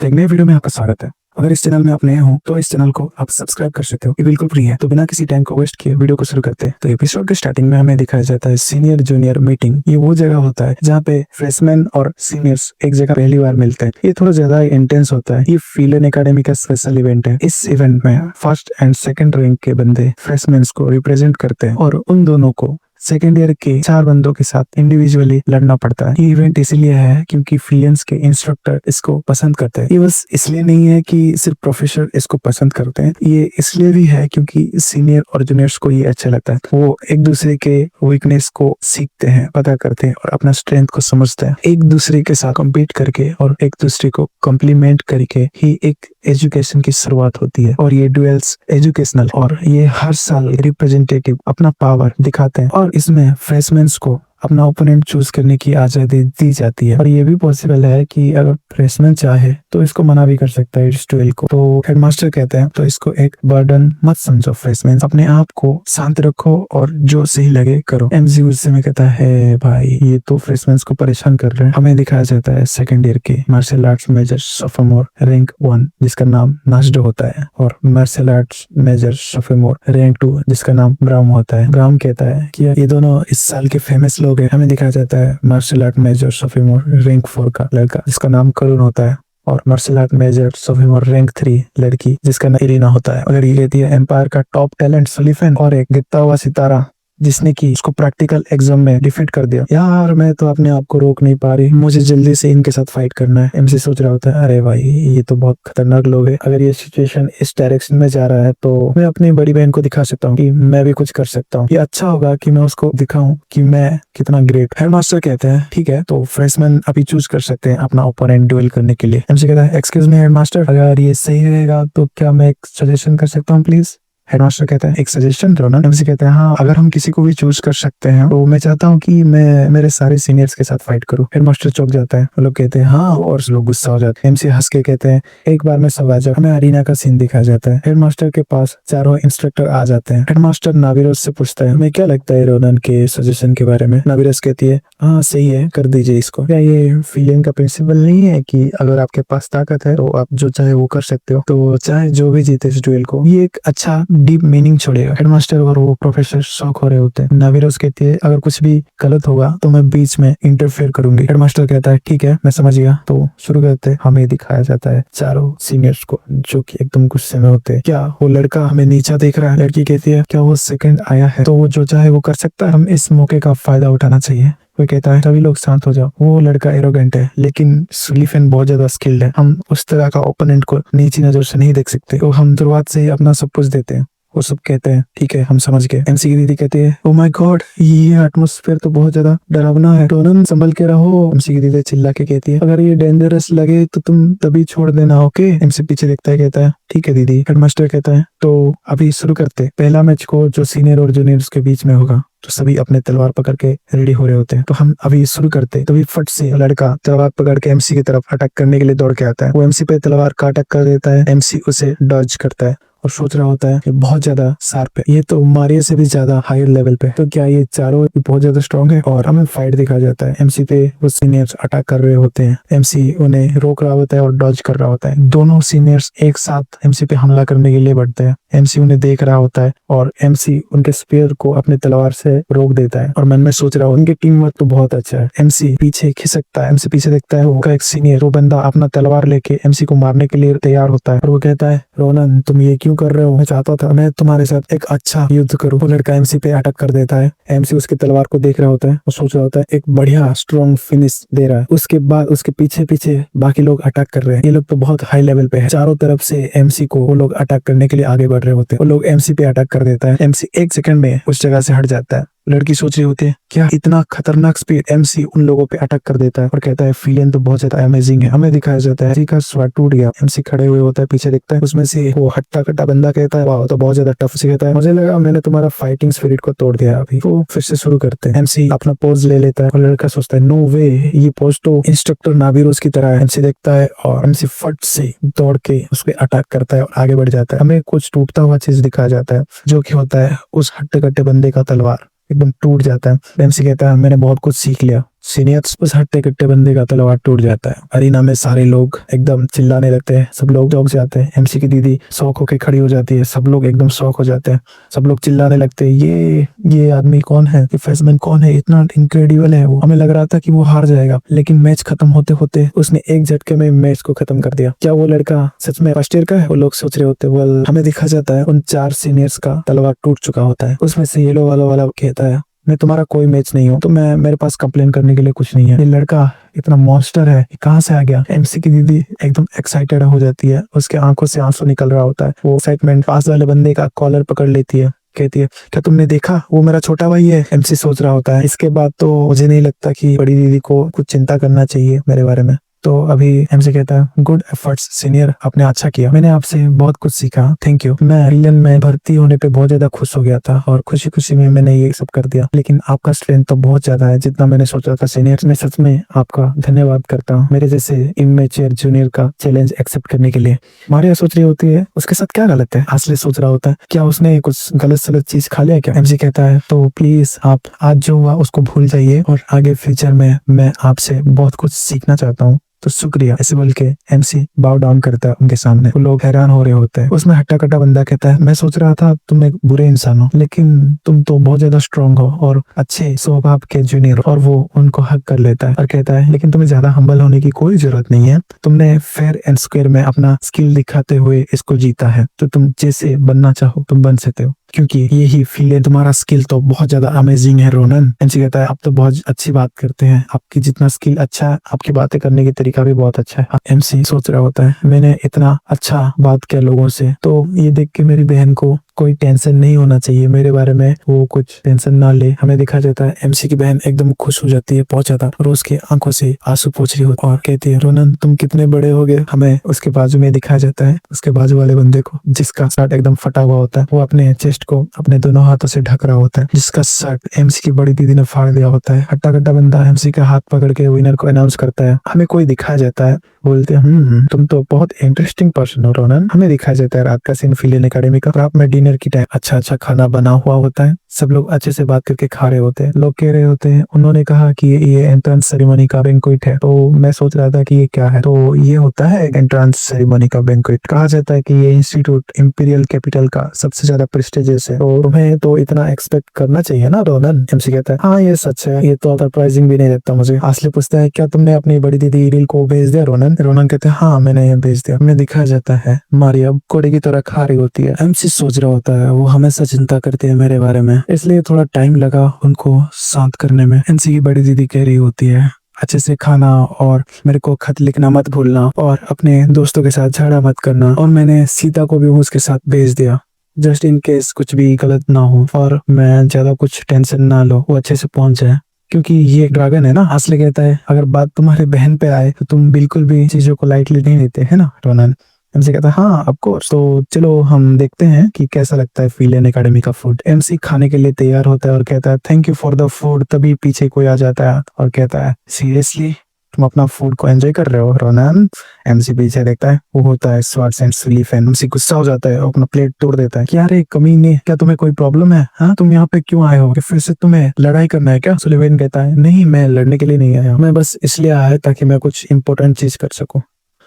एक नए वीडियो में आपका स्वागत है। अगर इस चैनल में आप नए हो तो इस चैनल को आप सब्सक्राइब कर सकते हो, ये बिल्कुल फ्री है। तो बिना किसी टाइम को वेस्ट किए वीडियो को शुरू करते हैं। तो एपिसोड के स्टार्टिंग में हमें दिखाया जाता है सीनियर जूनियर मीटिंग। ये वो जगह होता है जहाँ पे फ्रेशमैन और सीनियर्स एक जगह पहली बार मिलते हैं। ये थोड़ा ज्यादा इंटेंस होता है। ये फील्ड एकेडमी का स्पेशल इवेंट है। इस इवेंट में फर्स्ट एंड सेकंड रैंक के बंदे फ्रेशमैन को रिप्रेजेंट करते हैं और उन दोनों को सेकेंड ईयर के 4 बंदों के साथ इंडिविजुअली लड़ना पड़ता है। ये इवेंट इसलिए है क्योंकि फिलियंस के इंस्ट्रक्टर इसको पसंद करते हैं। ये बस इसलिए नहीं है कि सिर्फ प्रोफेसर इसको पसंद करते हैं, ये इसलिए भी है क्योंकि सीनियर और जूनियर्स को ये अच्छा लगता है। वो एक दूसरे के वीकनेस को सीखते हैं, पता करते हैं और अपना स्ट्रेंथ को समझते हैं। एक दूसरे के साथ कम्पीट करके और एक दूसरे को कॉम्प्लीमेंट करके ही एक एजुकेशन की शुरुआत होती है। और ये डुएल्स एजुकेशनल और ये हर साल रिप्रेजेंटेटिव अपना पावर दिखाते हैं और इसमें फ्रेशमैन्स को अपना ओपोनेंट चूज करने की आजादी दी जाती है। और ये भी पॉसिबल है कि अगर फ्रेशमैन चाहे तो इसको मना भी कर सकता है इस डुएल को। तो हेडमास्टर कहते हैं तो इसको एक बर्डन मत समझो फ्रेशमैन, अपने आप को शांत रखो और जो सही लगे करो। एमसी गुस्से में कहता है भाई ये तो फ्रेशमैन्स को परेशान कर रहे हैं। हमें दिखाया जाता है सेकेंड ईयर के मार्शल आर्ट्स मेजर सोफोमोर रैंक 1 जिसका नाम नाजडो होता है और मार्शल आर्ट्स मेजर सोफोमोर रैंक 2 जिसका नाम ब्राउम होता है। ब्राउम कहता है कि ये दोनों इस साल के फेमस लोग हैं। हमें दिखाया जाता है मार्शल आर्ट मेजर सोफोमोर रैंक 4 का लड़का जिसका नाम करुण होता है और मार्शल आर्ट मेजर सोफोमोर रैंक 3 लड़की जिसका नाम इरिना होता है। अगर ये कहती है एम्पायर का टॉप टैलेंट सुलिफेन और एक गिरता हुआ सितारा जिसने की उसको प्रैक्टिकल एग्जाम में डिफीट कर दिया। यार मैं तो अपने आप को रोक नहीं पा रही, मुझे जल्दी से इनके साथ फाइट करना है। एमसी सोच रहा होता है अरे भाई ये तो बहुत खतरनाक लोग हैं, अगर ये सिचुएशन इस डायरेक्शन में जा रहा है तो मैं अपनी बड़ी बहन को दिखा सकता हूँ कि मैं भी कुछ कर सकता हूँ। ये अच्छा होगा कि मैं उसको दिखाऊं कि मैं कितना ग्रेट। हेडमास्टर कहते हैं ठीक है तो फ्रेशमैन अभी चूज कर सकते हैं अपना ओपोनेंट ड्यूल करने के लिए। एमसी कहता है एक्सक्यूज मी हेडमास्टर, अगर ये सही रहेगा तो क्या मैं एक सजेशन कर सकता हूँ प्लीज। हेडमास्टर कहता है एक सजेशन रोनन। एमसी कहते हैं हाँ अगर हम किसी को भी चूज कर सकते हैं तो मैं चाहता हूँ कि मैं मेरे सारे सीनियर्स के साथ फाइट करूँ। हेडमास्टर चौंक जाता है, वो लोग कहते हैं हाँ और लोग गुस्सा हो जाते हैं। एमसी हंस के कहते हैं एक बार में सब आ जाओ। हमें अरीना का सीन दिखाया जाता है। हेडमास्टर के पास चारों इंस्ट्रक्टर आ जाते हैं। हेडमास्टर नाविरस से पूछता है हमें क्या लगता है रोनन के सजेशन के बारे में। नाविरस कहती है हाँ सही है, कर दीजिए इसको। क्या ये फीलिंग का प्रिंसिपल नहीं है कि अगर आपके पास ताकत है तो आप जो चाहे वो कर सकते हो, तो चाहे जो भी जीते इस ड्यूएल को। ये एक अच्छा डीप मीनिंग छोड़ेगा। हेडमास्टर और वो प्रोफेसर शॉक हो रहे होते हैं। नाविरोस कहती है अगर कुछ भी गलत होगा तो मैं बीच में इंटरफेयर करूंगी। हेडमास्टर कहता है ठीक है मैं समझ गया। तो शुरू करते हैं। हमें दिखाया जाता है चारों सीनियर्स को जो कि एकदम गुस्से में होते हैं। क्या वो लड़का हमें नीचा देख रहा है। लड़की कहती है क्या वो सेकंड आया है तो वो जो चाहे वो कर सकता है, हम इस मौके का फायदा उठाना चाहिए। कोई कहता है सभी लोग शांत हो जाओ, वो लड़का एरोगेंट है लेकिन सुलिफेन बहुत ज्यादा स्किल्ड है, हम उस तरह का ओपोनेंट को नीची नजर से नहीं देख सकते, तो हम शुरुआत से ही अपना सब कुछ देते हैं। वो सब कहते हैं ठीक है हम समझ गए। एमसी की दीदी कहती है ओ माय गॉड ये एटमॉस्फेयर तो बहुत ज्यादा डरावना है, रोनन संभल के रहो। एमसी की दीदी चिल्ला के कहती है अगर ये डेंजरस लगे तो तुम तभी छोड़ देना ओके। एमसी पीछे देखता है कहता है ठीक है दीदी। हेडमास्टर कहता है तो अभी शुरू करते पहला मैच को जो सीनियर और जूनियर्स के बीच में होगा। तो सभी अपने तलवार पकड़ के रेडी हो रहे होते हैं। तो हम अभी शुरू करते तभी फट से लड़का तलवार पकड़ के एमसी की तरफ अटैक करने के लिए दौड़ के आता है। वो एमसी पे तलवार का अटैक कर देता है। एमसी उसे डॉज करता है और सोच रहा होता है कि बहुत ज्यादा शार्प है, ये तो मारिया से भी ज्यादा हायर लेवल पे, तो क्या ये चारों बहुत ज्यादा स्ट्रॉन्ग है। और हमें फाइट दिखा जाता है। एमसी पे वो सीनियर्स अटैक कर रहे होते हैं। एमसी उन्हें रोक रहा होता है और डॉज कर रहा होता है। दोनों सीनियर्स एक साथ एमसी पे हमला करने के लिए बढ़ते हैं। एमसी उन्हें देख रहा होता है और एमसी उनके स्पीयर को अपने तलवार से रोक देता है। और मन में सोच रहा हूँ उनकी टीम वर्क तो बहुत अच्छा है। एमसी पीछे खिसकता है। एमसी पीछे देखता है वो एक सीनियर वो बंदा अपना तलवार लेके एमसी को मारने के लिए तैयार होता है और वो कहता है रोनन तुम ये क्यों कर रहे हो, मैं चाहता था मैं तुम्हारे साथ एक अच्छा युद्ध करूं। वो लड़का एमसी पे अटैक कर देता है। एमसी उसकी तलवार को देख रहा होता है और सोच रहा होता है एक बढ़िया स्ट्रॉन्ग फिनिश दे रहा है। उसके बाद उसके पीछे पीछे बाकी लोग अटैक कर रहे हैं। ये लोग तो बहुत हाई लेवल पे है। चारों तरफ से एमसी को वो लोग अटैक करने के लिए आगे बढ़ रहे होते हैं। वो लोग एमसी पे अटैक कर देता है। एमसी एक सेकंड में उस जगह से हट जाता है। लड़की सोच रही होती है क्या इतना खतरनाक स्पीड। एमसी उन लोगों पे अटैक कर देता है और कहता है फीलिंग तो बहुत ज्यादा अमेजिंग है। हमें दिखाया जाता है एमसी का स्वाद टूट गया। एमसी खड़े हुए होता है, पीछे देखता है उसमें से वो हट्टा कट्टा बंदा कहता है वाह तो बहुत ज्यादा टफ से कहता है मुझे लगा मैंने तुम्हारा फाइटिंग स्पिरिट को तोड़ दिया। अभी वो फिर से शुरू करते हैं। एमसी अपना पोज ले लेता है और लड़का सोचता है नो वे ये पोज तो इंस्ट्रक्टर नाविरोस की तरह है। एमसी देखता है और एमसी फट से दौड़ के उस पर अटैक करता है और आगे बढ़ जाता है। हमें कुछ टूटता हुआ चीज दिखाया जाता है जो कि होता है उस हट्टे कट्टे बंदे का तलवार एकदम टूट जाता है। एमसी कहता है मैंने बहुत कुछ सीख लिया, सीनियर्स उस हट्टे कट्टे बंदे का तलवार टूट जाता है। अरीना में सारे लोग एकदम चिल्लाने लगते हैं, सब लोग चौंक जाते हैं। एमसी की दीदी शौक होके खड़ी हो जाती है, सब लोग एकदम शौक हो जाते हैं, सब लोग चिल्लाने लगते हैं ये आदमी कौन है, ये फैसमैन कौन है, इतना इनक्रेडिबल है वो। हमें लग रहा था कि वो हार जाएगा, लेकिन मैच खत्म होते होते उसने एक झटके में मैच को खत्म कर दिया। क्या वो लड़का सच में फर्स्ट ईयर का है? वो लोग सोच रहे होते। वेल, हमें दिखा जाता है उन 4 सीनियर्स का तलवार टूट चुका होता है। उसमें से येलो वाला कहता है, मैं तुम्हारा कोई मैच नहीं हूँ, तो मेरे पास कंप्लेन करने के लिए कुछ नहीं है। ये लड़का इतना मॉन्स्टर है, ये कहाँ से आ गया? एमसी की दीदी एकदम एक्साइटेड हो जाती है, उसके आंखों से आंसू निकल रहा होता है। वो एक्साइटमेंट पास वाले बंदे का कॉलर पकड़ लेती है, कहती है, क्या तुमने देखा, वो मेरा छोटा भाई है। एमसी सोच रहा होता है, इसके बाद तो मुझे नहीं लगता कि बड़ी दीदी को कुछ चिंता करना चाहिए मेरे बारे में। तो अभी एमसी कहता है, गुड एफर्ट्स सीनियर, आपने अच्छा किया, मैंने आपसे बहुत कुछ सीखा, थैंक यू। मैं विलन में भर्ती होने पे बहुत ज्यादा खुश हो गया था और खुशी खुशी में मैंने ये सब कर दिया, लेकिन आपका स्ट्रेंथ तो बहुत ज्यादा है जितना मैंने सोचा था सीनियर। मैं सच में आपका धन्यवाद करता हूँ मेरे जैसे इमेच्योर जूनियर का चैलेंज एक्सेप्ट करने के लिए। मारिया सोच रही होती है उसके साथ क्या गलत है। आसले सोच रहा होता है, क्या उसने कुछ गलत सलत चीज खा लिया क्या? एमसी कहता है, तो प्लीज आप आज जो हुआ उसको भूल जाइए और आगे फ्यूचर में मैं आपसे बहुत कुछ सीखना चाहता हूँ, तो शुक्रिया, ऐसे बोल के एमसी बाउ डाउन करता है उनके सामने। वो लोग हैरान हो रहे होते हैं। उसमें हट्टा कट्टा बंदा कहता है, मैं सोच रहा था तुम एक बुरे इंसान हो, लेकिन तुम तो बहुत ज्यादा स्ट्रांग हो और अच्छे स्वभाव के जूनियर। और वो उनको हक कर लेता है और कहता है, लेकिन तुम्हें ज्यादा हम्बल होने की कोई जरूरत नहीं है, तुमने फेयर एंड स्क्वायर में अपना स्किल दिखाते हुए इसको जीता है, तो तुम जैसे बनना चाहो तुम बन सकते हो, क्योंकि यही फील है। तुम्हारा स्किल तो बहुत ज्यादा अमेजिंग है रोनन। एमसी कहता है, आप तो बहुत अच्छी बात करते हैं, आपकी जितना स्किल अच्छा है, आपकी बातें करने की तरीका भी बहुत अच्छा है। एमसी सोच रहा होता है, मैंने इतना अच्छा बात किया लोगों से, तो ये देख के मेरी बहन को कोई टेंशन नहीं होना चाहिए मेरे बारे में, वो कुछ टेंशन ना ले। हमें दिखा जाता है एमसी की बहन एकदम खुश हो जाती है बहुत ज्यादा और उसकी आंखों से आंसू पोंछ रही होती है और कहती है, रोनन तुम कितने बड़े हो गए। हमें उसके बाजू में दिखाया जाता है उसके बाजू वाले बंदे को, जिसका शर्ट एकदम फटा हुआ होता है, वो अपने चेस्ट को अपने दोनों हाथों से ढक रहा होता है, जिसका शर्ट एमसी की बड़ी दीदी ने फाड़ दिया होता है। हट्टा कट्टा बंदा एमसी का हाथ पकड़ के विनर को अनाउंस करता है। हमें कोई दिखाया जाता है, बोलते हैं, तुम तो बहुत इंटरेस्टिंग पर्सन हो रोनन। हमें दिखाया जाता है रात का सीन फिलियन एकेडमी का। रात में डिनर की टाइम अच्छा खाना बना हुआ होता है, सब लोग अच्छे से बात करके खा रहे होते हैं। लोग कह रहे होते हैं, उन्होंने कहा कि ये एंट्रेंस सेरेमनी का बैंक्वेट है, तो मैं सोच रहा था कि ये क्या है, तो ये होता है एंट्रेंस सेरेमनी का बैंक्वेट। कहा जाता है कि ये इंस्टीट्यूट इंपीरियल कैपिटल का सबसे ज्यादा प्रेस्टिजियस है, तो तुम्हें तो इतना एक्सपेक्ट करना चाहिए ना रोनन। एमसी कहता है, हाँ ये सच है, ये तो सरप्राइजिंग भी नहीं लगता मुझे। आसले पूछता है, क्या तुमने अपनी बड़ी दीदी इरिल को भेज दिया रोनन? रोनन कहते हैं, हाँ मैंने ये भेज दिया। हमें दिखाया जाता है मारिया कोड़े की तरह खा रही होती है। एमसी सोच रहा होता है, वो हमेशा चिंता करते हैं मेरे बारे में, इसलिए थोड़ा टाइम लगा उनको शांत करने में। एमसी की बड़ी दीदी कह रही होती है, अच्छे से खाना और मेरे को खत लिखना मत भूलना और अपने दोस्तों के साथ झगड़ा मत करना। और मैंने सीता को भी उसके साथ भेज दिया, जस्ट इन केस कुछ भी गलत ना हो और मैं ज्यादा कुछ टेंशन ना लो, वो अच्छे से पहुंच जाए, क्योंकि ये ड्रैगन है ना। आसले कहता है, अगर बात तुम्हारे बहन पे आए तो तुम बिल्कुल भी चीजों को लाइटली नहीं लेते है ना रोनन। एमसी कहता है, हाँ ऑफ कोर्स। तो चलो हम देखते हैं कि कैसा लगता है फिलियन एकेडमी का फूड। एमसी खाने के लिए तैयार होता है और कहता है, thank you for the food. तभी पीछे कोई आ जाता है और कहता है, सीरियसली तुम अपना फूड को एंजॉय कर रहे हो रोनन? एमसी पीछे देखता है, वो होता है स्वार्ट्स एंड सुलीफेन। एमसी गुस्सा हो जाता है और अपना प्लेट तोड़ देता है। क्या रे कमीने, क्या तुम्हें कोई प्रॉब्लम है? हाँ तुम यहाँ पे क्यों आए हो? कि फिर से तुम्हें लड़ाई करना है क्या? सुलीफेन कहता है, नहीं मैं लड़ने के लिए नहीं आया, मैं बस इसलिए आया ताकि मैं कुछ इंपॉर्टेंट चीज कर सकूं।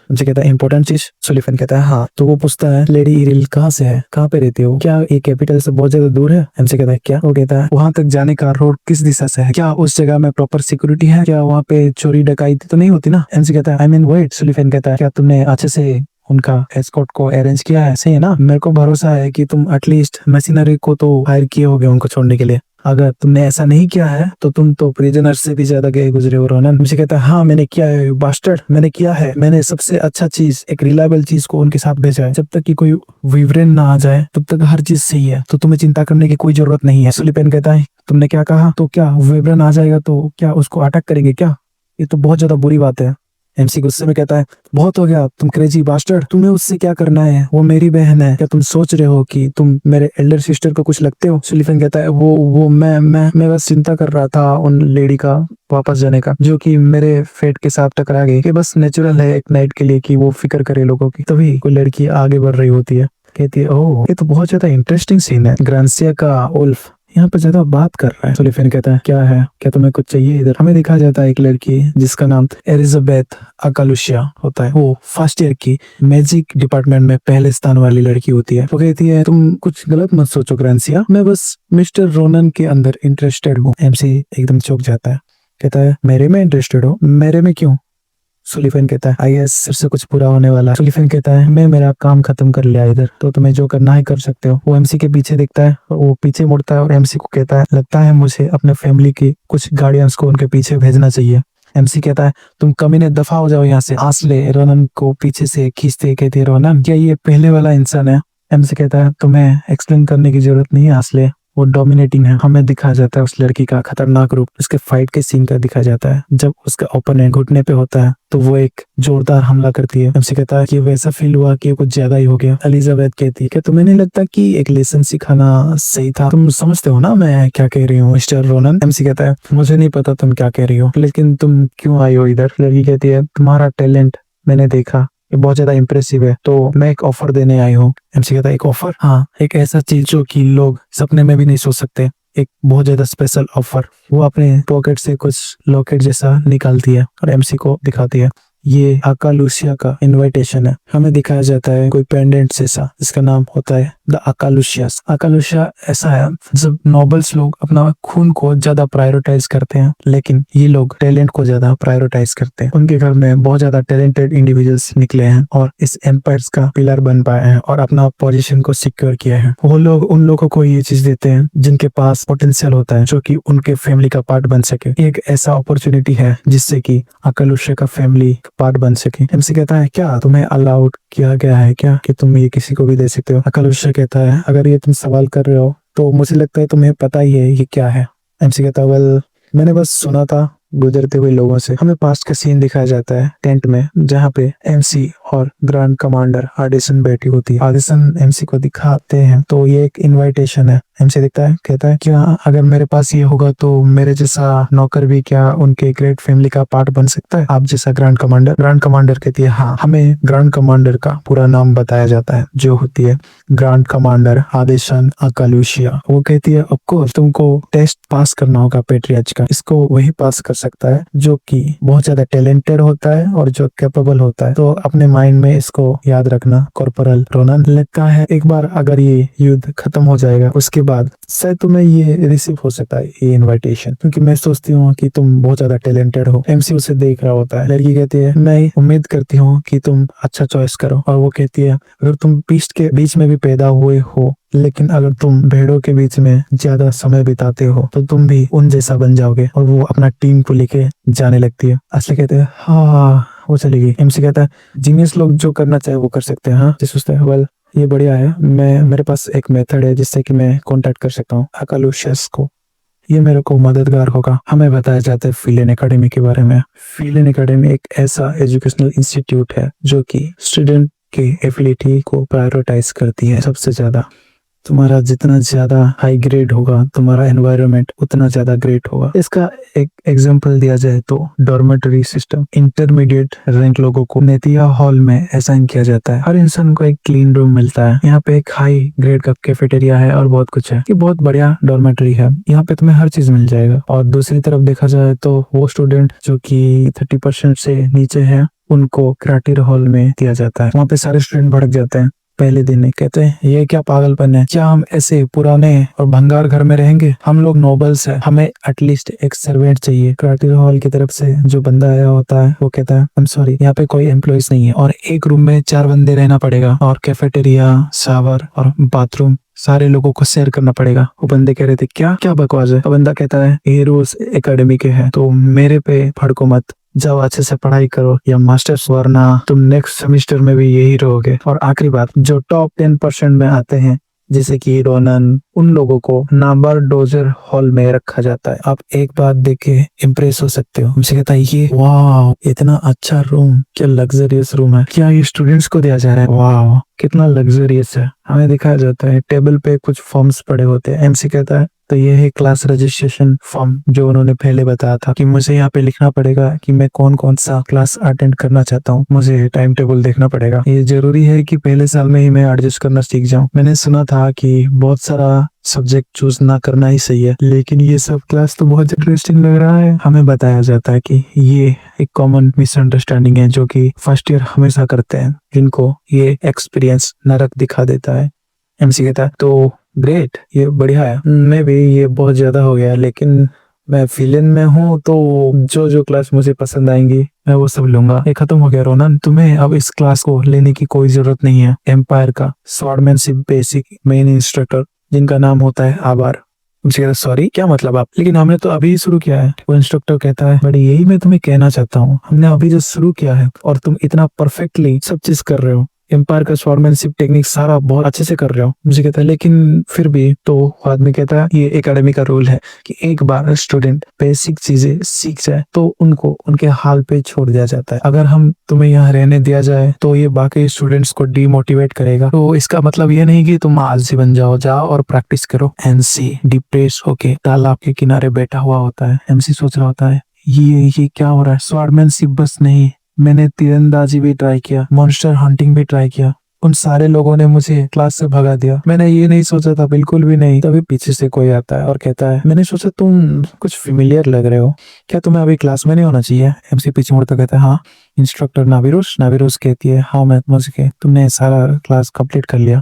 मुझे कहता है, इंपॉर्टेंट चीज? सुलीफेन कहता है, हाँ। तो वो पूछता है, लेडी इरिल कहाँ से है, कहाँ पे रहती हो, क्या ये कैपिटल से बहुत ज्यादा दूर है? एमसी कहता है, क्या? वो कहता है, वहां तक जाने का रोड किस दिशा से है, क्या उस जगह में प्रॉपर सिक्योरिटी है, क्या वहाँ पे चोरी डकैती तो नहीं होती ना? एमसी कहता है, आई मीन वेट। सुलीफेन कहता है, क्या तुमने अच्छे से उनका एस्कॉर्ट को अरेंज किया है? सही है ना? मेरे को भरोसा है कि तुम एटलीस्ट मशीनरी को तो हायर किए होगे उनको छोड़ने के लिए। अगर तुमने ऐसा नहीं किया है तो तुम तो प्रिजनर से भी ज्यादा गए गुजरे हो रोनन। मुझे कहता है, हाँ मैंने किया है बास्टर्ड, मैंने किया है। मैंने सबसे अच्छा चीज, एक रिलायबल चीज को उनके साथ भेजा है। जब तक कि कोई विवरण ना आ जाए तब तक हर चीज सही है, तो तुम्हें चिंता करने की कोई जरूरत नहीं है। सुलीपेन कहता है, तुमने क्या कहा? तो क्या विवरण आ जाएगा तो क्या उसको अटैक करेंगे क्या? ये तो बहुत ज्यादा बुरी बात है। एमसी गुस्से में कहता है, बहुत हो गया तुम क्रेजी बास्टर्ड, तुम्हें उससे क्या करना है, वो मेरी बहन है। क्या तुम सोच रहे हो कि तुम मेरे एल्डर सिस्टर को कुछ लगते हो? सुलीफेन कहता है, वो मैं बस चिंता कर रहा था उन लेडी का वापस जाने का, जो कि मेरे फेट के साथ टकरा गई। कि बस नेचुरल है एक नाइट के लिए कि वो फिक्र करे लोगों की। तभी कोई लड़की आगे बढ़ रही होती है, कहती है, ओह ये तो बहुत ज्यादा इंटरेस्टिंग सीन है। ग्रांसिया का उल्फ यहाँ पर ज्यादा बात कर रहा है। सुलेफिन कहता है क्या है, क्या तुम्हें कुछ चाहिए इधर? हमें दिखाया जाता है एक लड़की जिसका नाम एलिजाबेथ अकालुशिया होता है। वो फर्स्ट ईयर की मैजिक डिपार्टमेंट में पहले स्थान वाली लड़की होती है। वो कहती है तुम कुछ गलत मत सोचो ग्रांसिया, मैं बस मिस्टर रोनन के अंदर इंटरेस्टेड हूँ। एमसी एकदम चौंक जाता है, कहता है मेरे में इंटरेस्टेड हो? मेरे में क्यों? सुलिफन कहता है आई गेस फिर से कुछ पूरा होने वाला। सुलिफन कहता है मैं मेरा काम खत्म कर लिया इधर, तो तुम्हें जो करना है कर सकते हो। वो एमसी के पीछे देखता है और वो पीछे मुड़ता है और एमसी को कहता है लगता है मुझे अपने फैमिली की कुछ गार्डियंस को उनके पीछे भेजना चाहिए। एमसी कहता है तुम कमीने दफा हो जाओ यहाँ से। आसले रोनन को पीछे से खींचते कहती है रोनन क्या ये पहले वाला इंसान है? एमसी कहता है तुम्हें एक्सप्लेन करने की जरूरत नहीं है आसले, वो डोमिनेटिंग है। हमें दिखाया जाता है उस लड़की का खतरनाक रूप, उसके फाइट के सीन का दिखाया जाता है। जब उसका ओपोनेंट घुटने पे होता है तो वो एक जोरदार हमला करती है। एमसी कहता है कि वैसा फील हुआ कि कुछ ज्यादा ही हो गया। एलिजाबेथ कहती है कि तुम्हें नहीं लगता कि एक लेसन सिखाना सही था? तुम समझते हो ना मैं क्या कह रही हूँ मिस्टर रोनन? एमसी कहता है मुझे नहीं पता तुम क्या कह रही हो, लेकिन तुम क्यों आई हो इधर? लड़की कहती है तुम्हारा टैलेंट मैंने देखा, ये बहुत ज्यादा इम्प्रेसिव है, तो मैं एक ऑफर देने आई हूँ। एमसी कहता है एक ऑफर? हाँ, एक ऐसा चीज जो कि लोग सपने में भी नहीं सोच सकते, एक बहुत ज्यादा स्पेशल ऑफर। वो अपने पॉकेट से कुछ लॉकेट जैसा निकालती है और एमसी को दिखाती है। ये अकालुशिया का इनविटेशन है। हमें दिखाया जाता है कोई पेंडेंट जैसा जिसका नाम होता है द अकालुशियस। अकालुशिया ऐसा है जब नोबल्स लोग अपना खून को ज्यादा प्रायोरिटाइज करते हैं, लेकिन ये लोग टैलेंट को ज्यादा प्रायोरिटाइज करते हैं। उनके घर में बहुत ज्यादा टैलेंटेड इंडिविजुअल्स निकले हैं और इस एम्पायर्स का पिलर बन पाए हैं और अपना पोजीशन को सिक्योर किया है। वो लोग उन लोगों को ये चीज देते हैं जिनके पास पोटेंशियल होता है, जो कि उनके फैमिली का पार्ट बन सके। एक ऐसा अपॉर्चुनिटी है जिससे कि अकालुशिया का फैमिली पार्ट बन सके। एमसी कहता है क्या तुम्हें अलाउड किया गया है क्या कि तुम ये किसी को भी दे सकते हो? अकालुशिया कहता है अगर ये तुम सवाल कर रहे हो तो मुझे लगता है तुम्हें पता ही है ये क्या है। एमसी कहता है वेल मैंने बस सुना था गुजरते हुए लोगों से। हमें पास्ट का सीन दिखाया जाता है टेंट में, जहाँ पे एमसी और ग्रैंड कमांडर आडिसन बैठी होती है। आडिसन एमसी को दिखाते हैं तो ये एक इनविटेशन है। एमसी देखता है, कहता है क्या अगर मेरे पास ये होगा तो मेरे जैसा नौकर भी क्या उनके ग्रेट फैमिली का पार्ट बन सकता है, आप जैसा ग्रैंड कमांडर? ग्रैंड कमांडर कहती है हाँ। हमें ग्रैंड कमांडर का पूरा नाम बताया जाता है जो होती है ग्रैंड कमांडर आदिशन अकालुशिया। वो कहती है ऑफ कोर्स तुमको टेस्ट पास करना होगा पेट्रियाच का, इसको वही पास कर सकता है जो कि बहुत ज्यादा टैलेंटेड होता है और जो कैपेबल होता है। तो अपने माइंड में इसको याद रखना कॉर्पोरल रोनन। लगता है एक बार अगर ये युद्ध खत्म हो जाएगा उसके बाद शायद तुम्हें ये रिसीव हो सकता है ये इनविटेशन, क्योंकि मैं सोचती हूँ कि तुम बहुत ज्यादा टैलेंटेड हो। एमसी उसे देख रहा होता है। लड़की कहती है मैं उम्मीद करती हूँ कि तुम अच्छा चॉइस करो। और वो कहती है अगर तुम बीस्ट के बीच में भी पैदा हुए हो, लेकिन अगर तुम भेड़ों के बीच में ज्यादा समय बिताते हो तो तुम भी उन जैसा बन जाओगे। और वो अपना टीम को लेके जाने लगती है। असली कहते हैं हाँ वो चलेगी। एमसी कहता है जीनियस लोग जो करना चाहे वो कर सकते हैं। हाँ सोचता है वेल ये बढ़िया है, मेरे पास एक मेथड है जिससे कि मैं कांटेक्ट कर सकता हूँ अकालुशियस को, ये मेरे को मददगार होगा। हमें बताया जाता है फिलेन एकेडमी के बारे में। फिलेन एकेडमी एक ऐसा एजुकेशनल इंस्टीट्यूट है जो कि स्टूडेंट की एबिलिटी को प्रायोरिटाइज करती है सबसे ज्यादा। तुम्हारा जितना ज्यादा हाई ग्रेड होगा तुम्हारा एनवायरनमेंट उतना ज्यादा ग्रेट होगा। इसका एक एग्जांपल दिया जाए तो डॉर्मेटरी सिस्टम। इंटरमीडिएट रैंक लोगों को नेतिया हॉल में असाइन किया जाता है। हर इंसान को एक क्लीन रूम मिलता है। यहाँ पे एक हाई ग्रेड का कैफेटेरिया है और बहुत कुछ है। ये बहुत बढ़िया डॉर्मेटरी है, यहाँ पे तुम्हें हर चीज मिल जाएगा। और दूसरी तरफ देखा जाए तो वो स्टूडेंट जो कि 30% से नीचे है उनको क्राटीर हॉल में दिया जाता है। वहाँ पे सारे स्टूडेंट भड़क जाते हैं पहले दिन ही, कहते हैं ये क्या पागलपन है, क्या हम ऐसे पुराने और भंगार घर में रहेंगे? हम लोग नोबल्स हैं, हमें एटलीस्ट एक सर्वेंट चाहिए। क्राटीर हॉल की तरफ से जो बंदा आया होता है वो कहता है आई एम सॉरी यहाँ पे कोई एम्प्लॉइज नहीं है और एक रूम में 4 बंदे रहना पड़ेगा और कैफेटेरिया शावर और बाथरूम सारे लोगों को शेयर करना पड़ेगा। वो बंदे कह रहे थे क्या क्या बकवास है? वो बंदा कहता है ये रूल्स एकेडमी के हैं तो मेरे पे भड़को मत, जाओ अच्छे से पढ़ाई करो या मास्टर्स, वरना तुम नेक्स्ट सेमेस्टर में भी यही रहोगे। और आखिरी बात, जो टॉप 10% में आते हैं जैसे कि रोनन, उन लोगों को नंबर डोजर हॉल में रखा जाता है। आप एक बात देख के इम्प्रेस हो सकते हो। मुझे कहता है ये वाह इतना अच्छा रूम, क्या लग्जरियस रूम है, क्या ये स्टूडेंट्स को दिया जा रहा है? वाह कितना लग्जरियस है। हमें दिखाया जाता है टेबल पे कुछ फॉर्म्स पड़े होते हैं। एमसी कहता है तो ये है क्लास रजिस्ट्रेशन फॉर्म जो उन्होंने पहले बताया था कि मुझे यहाँ पे लिखना पड़ेगा कि मैं कौन कौन सा क्लास अटेंड करना चाहता हूँ। मुझे टाइम टेबल देखना पड़ेगा। ये जरूरी है कि पहले साल में ही मैं एडजस्ट करना सीख जाऊँ। मैंने सुना था कि बहुत सारा सब्जेक्ट चूज ना करना ही सही है, लेकिन ये सब क्लास तो बहुत इंटरेस्टिंग लग रहा है। हमें बताया जाता है कि ये एक कॉमन मिसअंडरस्टैंडिंग है जो कि फर्स्ट ईयर हमेशा करते हैं, जिनको ये एक्सपीरियंस नरक दिखा देता है। एमसी कहता है तो ग्रेट, ये बढ़िया है। मैं भी ये बहुत ज्यादा हो गया, लेकिन मैं फिलिन में हूँ तो जो जो क्लास मुझे पसंद आएंगी मैं वो सब लूंगा। ये खत्म हो गया रोनन, तुम्हें अब इस क्लास को लेने की कोई जरूरत नहीं है। एम्पायर का स्वॉर्डमैनशिप बेसिक मेन इंस्ट्रक्टर जिनका नाम होता है आबार, सॉरी क्या मतलब आप, लेकिन हमने तो अभी शुरू किया है। वो इंस्ट्रक्टर कहता है बड़ी यही मैं तुम्हें कहना चाहता हूँ, हमने अभी जो शुरू किया है और तुम इतना परफेक्टली सब चीज कर रहे हो। एम्पायर का स्वॉर्डमैनशिप टेक्निक सारा बहुत अच्छे से कर रहे हो। मुझे कहता है लेकिन फिर भी, तो आदमी कहता है ये एकेडमी का रूल है कि एक बार स्टूडेंट बेसिक चीजें सीख जाए तो उनको उनके हाल पे छोड़ दिया जाता है। अगर हम तुम्हें यहाँ रहने दिया जाए तो ये बाकी स्टूडेंट्स को डिमोटिवेट करेगा। तो इसका मतलब ये नहीं कि तुम आलसी बन जाओ और प्रैक्टिस करो। एनसी डिप्रेस होके तालाब के किनारे बैठा हुआ होता है। एमसी सोच रहा होता है ये क्या हो रहा है। स्वॉर्डमैनशिप बस नहीं, मैंने तीरंदाजी भी ट्राई किया, मॉन्स्टर हंटिंग भी ट्राई किया, उन सारे लोगों ने मुझे क्लास से भगा दिया। मैंने ये नहीं सोचा था, बिल्कुल भी नहीं। तभी पीछे से कोई आता है और कहता है मैंने सोचा तुम कुछ फेमिलियर लग रहे हो, क्या तुम्हें अभी क्लास में नहीं होना चाहिए। एमसी पीछे मुड़ता कहता है हाँ। इंस्ट्रक्टर नाविरोस कहती है हाँ मैं समझ गई, तुमने सारा क्लास कंप्लीट कर लिया।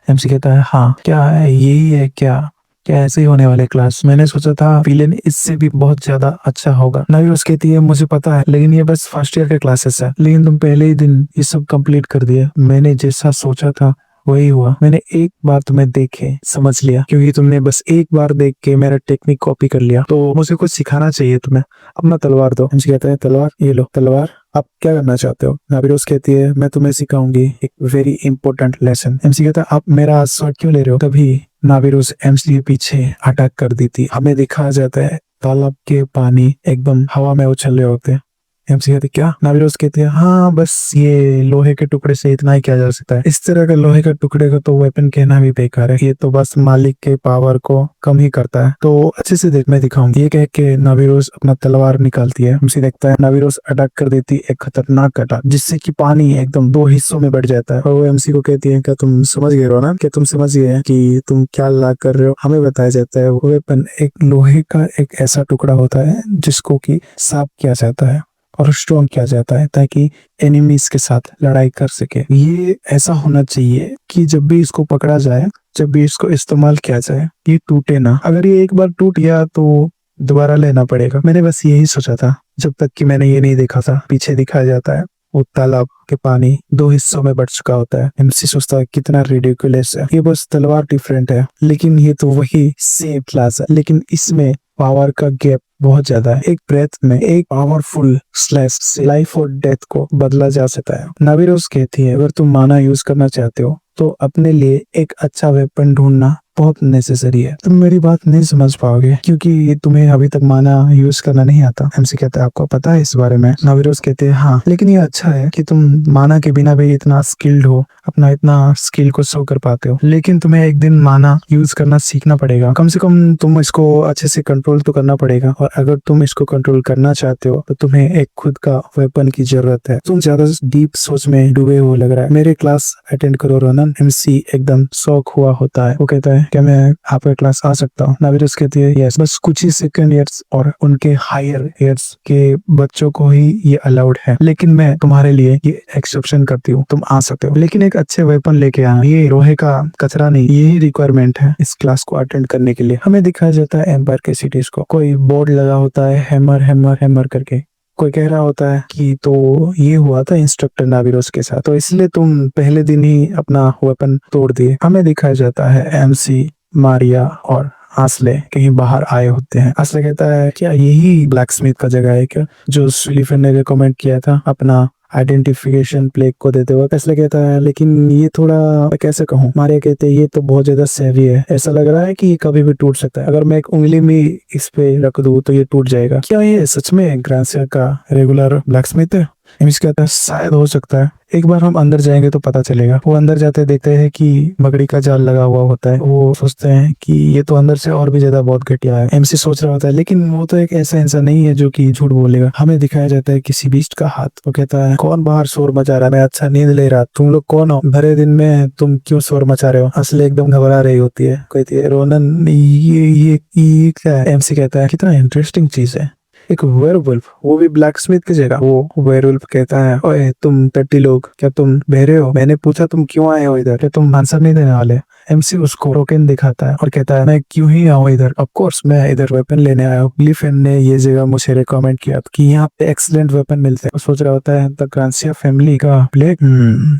एमसी कहता है हाँ, क्या है यही है क्या क्या ऐसे ही होने वाले क्लास, मैंने सोचा था विलेन इससे भी बहुत ज्यादा अच्छा होगा। नाविरोस कहती है मुझे पता है, लेकिन ये बस फर्स्ट ईयर के क्लासेस है, लेकिन तुम पहले ही दिन ये सब कंप्लीट कर दिया। मैंने जैसा सोचा था वही हुआ, मैंने एक बार तुम्हें देखे समझ लिया, क्योंकि तुमने बस एक बार देख के मेरा टेक्निक कॉपी कर लिया, तो मुझे कुछ सिखाना चाहिए तुम्हें। अपना तलवार दो। एमसी कहता है तलवार, ये लो तलवार, आप क्या करना चाहते हो। नाविरोस कहती है मैं तुम्हें सिखाऊंगी एक वेरी इंपॉर्टेंट लेसन। एमसी कहता है आप मेरा शॉट क्यों ले रहे हो। तभी नाविरोस एमसी के पीछे अटैक कर दी थी। हमें दिखाया जाता है तालाब के पानी एकदम हवा में उछल रहे होते हैं। एमसी कहते क्या। नाविरोस कहते हैं हाँ बस ये लोहे के टुकड़े से इतना ही किया जा सकता है, इस तरह का लोहे के टुकड़े को तो वेपन कहना भी बेकार है, ये तो बस मालिक के पावर को कम ही करता है, तो अच्छे से देख मैं दिखाऊंगी। ये कह के नाविरोस अपना तलवार निकालती है। एमसी देखता है नाविरोस अटैक कर देती एक खतरनाक अटैक, जिससे कि पानी एकदम दो हिस्सों में बढ़ जाता है। और वो एमसी को कहती है क्या तुम समझ गए हो ना, क्या तुम समझ गए कि तुम क्या ला कर रहे हो। हमें बताया जाता है वो वेपन एक लोहे का एक ऐसा टुकड़ा होता है जिसको कि साफ किया जाता है और स्ट्रॉन्ग किया जाता है ताकि एनिमीज के साथ लड़ाई कर सके। ये ऐसा होना चाहिए कि जब भी इसको पकड़ा जाए, जब भी इसको इस्तेमाल किया जाए, ये टूटे ना। अगर ये एक बार टूट गया तो दोबारा लेना पड़ेगा। मैंने बस यही सोचा था जब तक कि मैंने ये नहीं देखा था। पीछे दिखाया जाता है वो तालाब के पानी दो हिस्सों में बढ़ चुका होता है। एमसी सोचता है कितना रिडिकुलस है, ये बस तलवार डिफरेंट है, लेकिन ये तो वही सेम क्लास है, लेकिन इसमें पावर का गैप बहुत ज्यादा है। एक ब्रेथ में एक पावरफुल स्लैश से लाइफ और डेथ को बदला जा सकता है। नाविरोस कहती है अगर तुम माना यूज करना चाहते हो तो अपने लिए एक अच्छा वेपन ढूंढना बहुत नेसेसरी है। तुम मेरी बात नहीं समझ पाओगे क्योंकि तुम्हें अभी तक माना यूज करना नहीं आता। एमसी कहता है आपको पता है इस बारे में। नाविरोस कहते हैं हाँ, लेकिन ये अच्छा है कि तुम माना के बिना भी इतना स्किल्ड हो, अपना इतना स्किल को शो कर पाते हो, लेकिन तुम्हें एक दिन माना यूज करना सीखना पड़ेगा। कम से कम तुम इसको अच्छे से कंट्रोल तो करना पड़ेगा, और अगर तुम इसको कंट्रोल करना चाहते हो तो तुम्हें एक खुद का वेपन की जरूरत है। तुम ज्यादा डीप सोच में डूबे हुए लग रहा है, मेरे क्लास अटेंड करो रोनन। एमसी एकदम शौक हुआ होता है। वो कहता है क्या मैं आपके क्लास आ सकता हूँ। नाविरोस कहती है यस, बस कुछ ही सेकंड ईयर्स और उनके हायर ईयर्स के बच्चों को ही ये अलाउड है, लेकिन मैं तुम्हारे लिए ये एक्सेप्शन करती हूँ, तुम आ सकते हो, लेकिन एक अच्छे वेपन लेके आना। ये लोहे का कचरा नहीं, यही रिक्वायरमेंट है इस क्लास को अटेंड करने के लिए। हमें दिखाया जाता है एम्पायर के सिटीज को, कोई बोर्ड लगा होता है हैमर हैमर हैमर करके, कोई कह रहा होता है कि तो ये हुआ था इंस्ट्रक्टर नाविरोस के साथ, तो इसलिए तुम पहले दिन ही अपना वेपन तोड़ दिए। हमें दिखाया जाता है एमसी, मारिया और आस्ले कहीं बाहर आए होते हैं। आस्ले कहता है क्या यही ब्लैक स्मिथ का जगह है क्या, जो सुलिफन ने रिकमेंड किया था अपना आइडेंटिफिकेशन प्लेग को देते वक्त। आस्ले कहता है लेकिन ये थोड़ा मैं कैसे कहूँ। मारिया कहते हैं ये तो बहुत ज्यादा सेवी है, ऐसा लग रहा है कि ये कभी भी टूट सकता है, अगर मैं एक उंगली में इस पे रख दूं तो ये टूट जाएगा। क्या ये सच में ग्रांसिया का रेगुलर ब्लैक स्मिथ है। एमसी कहता है शायद हो सकता है, एक बार हम अंदर जाएंगे तो पता चलेगा। वो अंदर जाते देखते हैं कि मकड़ी का जाल लगा हुआ होता है। वो सोचते हैं कि ये तो अंदर से और भी ज्यादा बहुत घटिया है। एमसी सोच रहा होता है लेकिन वो तो एक ऐसा इंसान नहीं है जो कि झूठ बोलेगा। हमें दिखाया जाता है किसी बीस्ट का हाथ। वो कहता है कौन बाहर शोर मचा रहा है, मैं अच्छा नींद ले रहा, तुम लोग कौन हो, भरे दिन में तुम क्यों शोर मचा रहे हो। असली एकदम घबरा रही होती है, कहती है रोनन ये क्या है। एमसी कहता है कितना इंटरेस्टिंग चीज है, एक वेयरवुल्फ, वो भी ब्लैकस्मिथ की जगह। वो वेयरवुल्फ कहता है ओए तुम टट्टी लोग, क्या तुम बहरे हो, मैंने पूछा तुम क्यों आए हो इधर, क्या तुम आंसर नहीं देने वाले। एमसी उसको टोकन दिखाता है और कहता है मैं क्यों ही आऊँ इधर, ऑफ कोर्स मैं इधर वेपन लेने आया हूँ। ग्लिफिन ने ये जगह मुझे रिकमेंड किया कि यहाँ पे एक्सीलेंट वेपन मिलते हैं। वो सोच रहा होता है द ग्रांसिया फैमिली का प्लेग,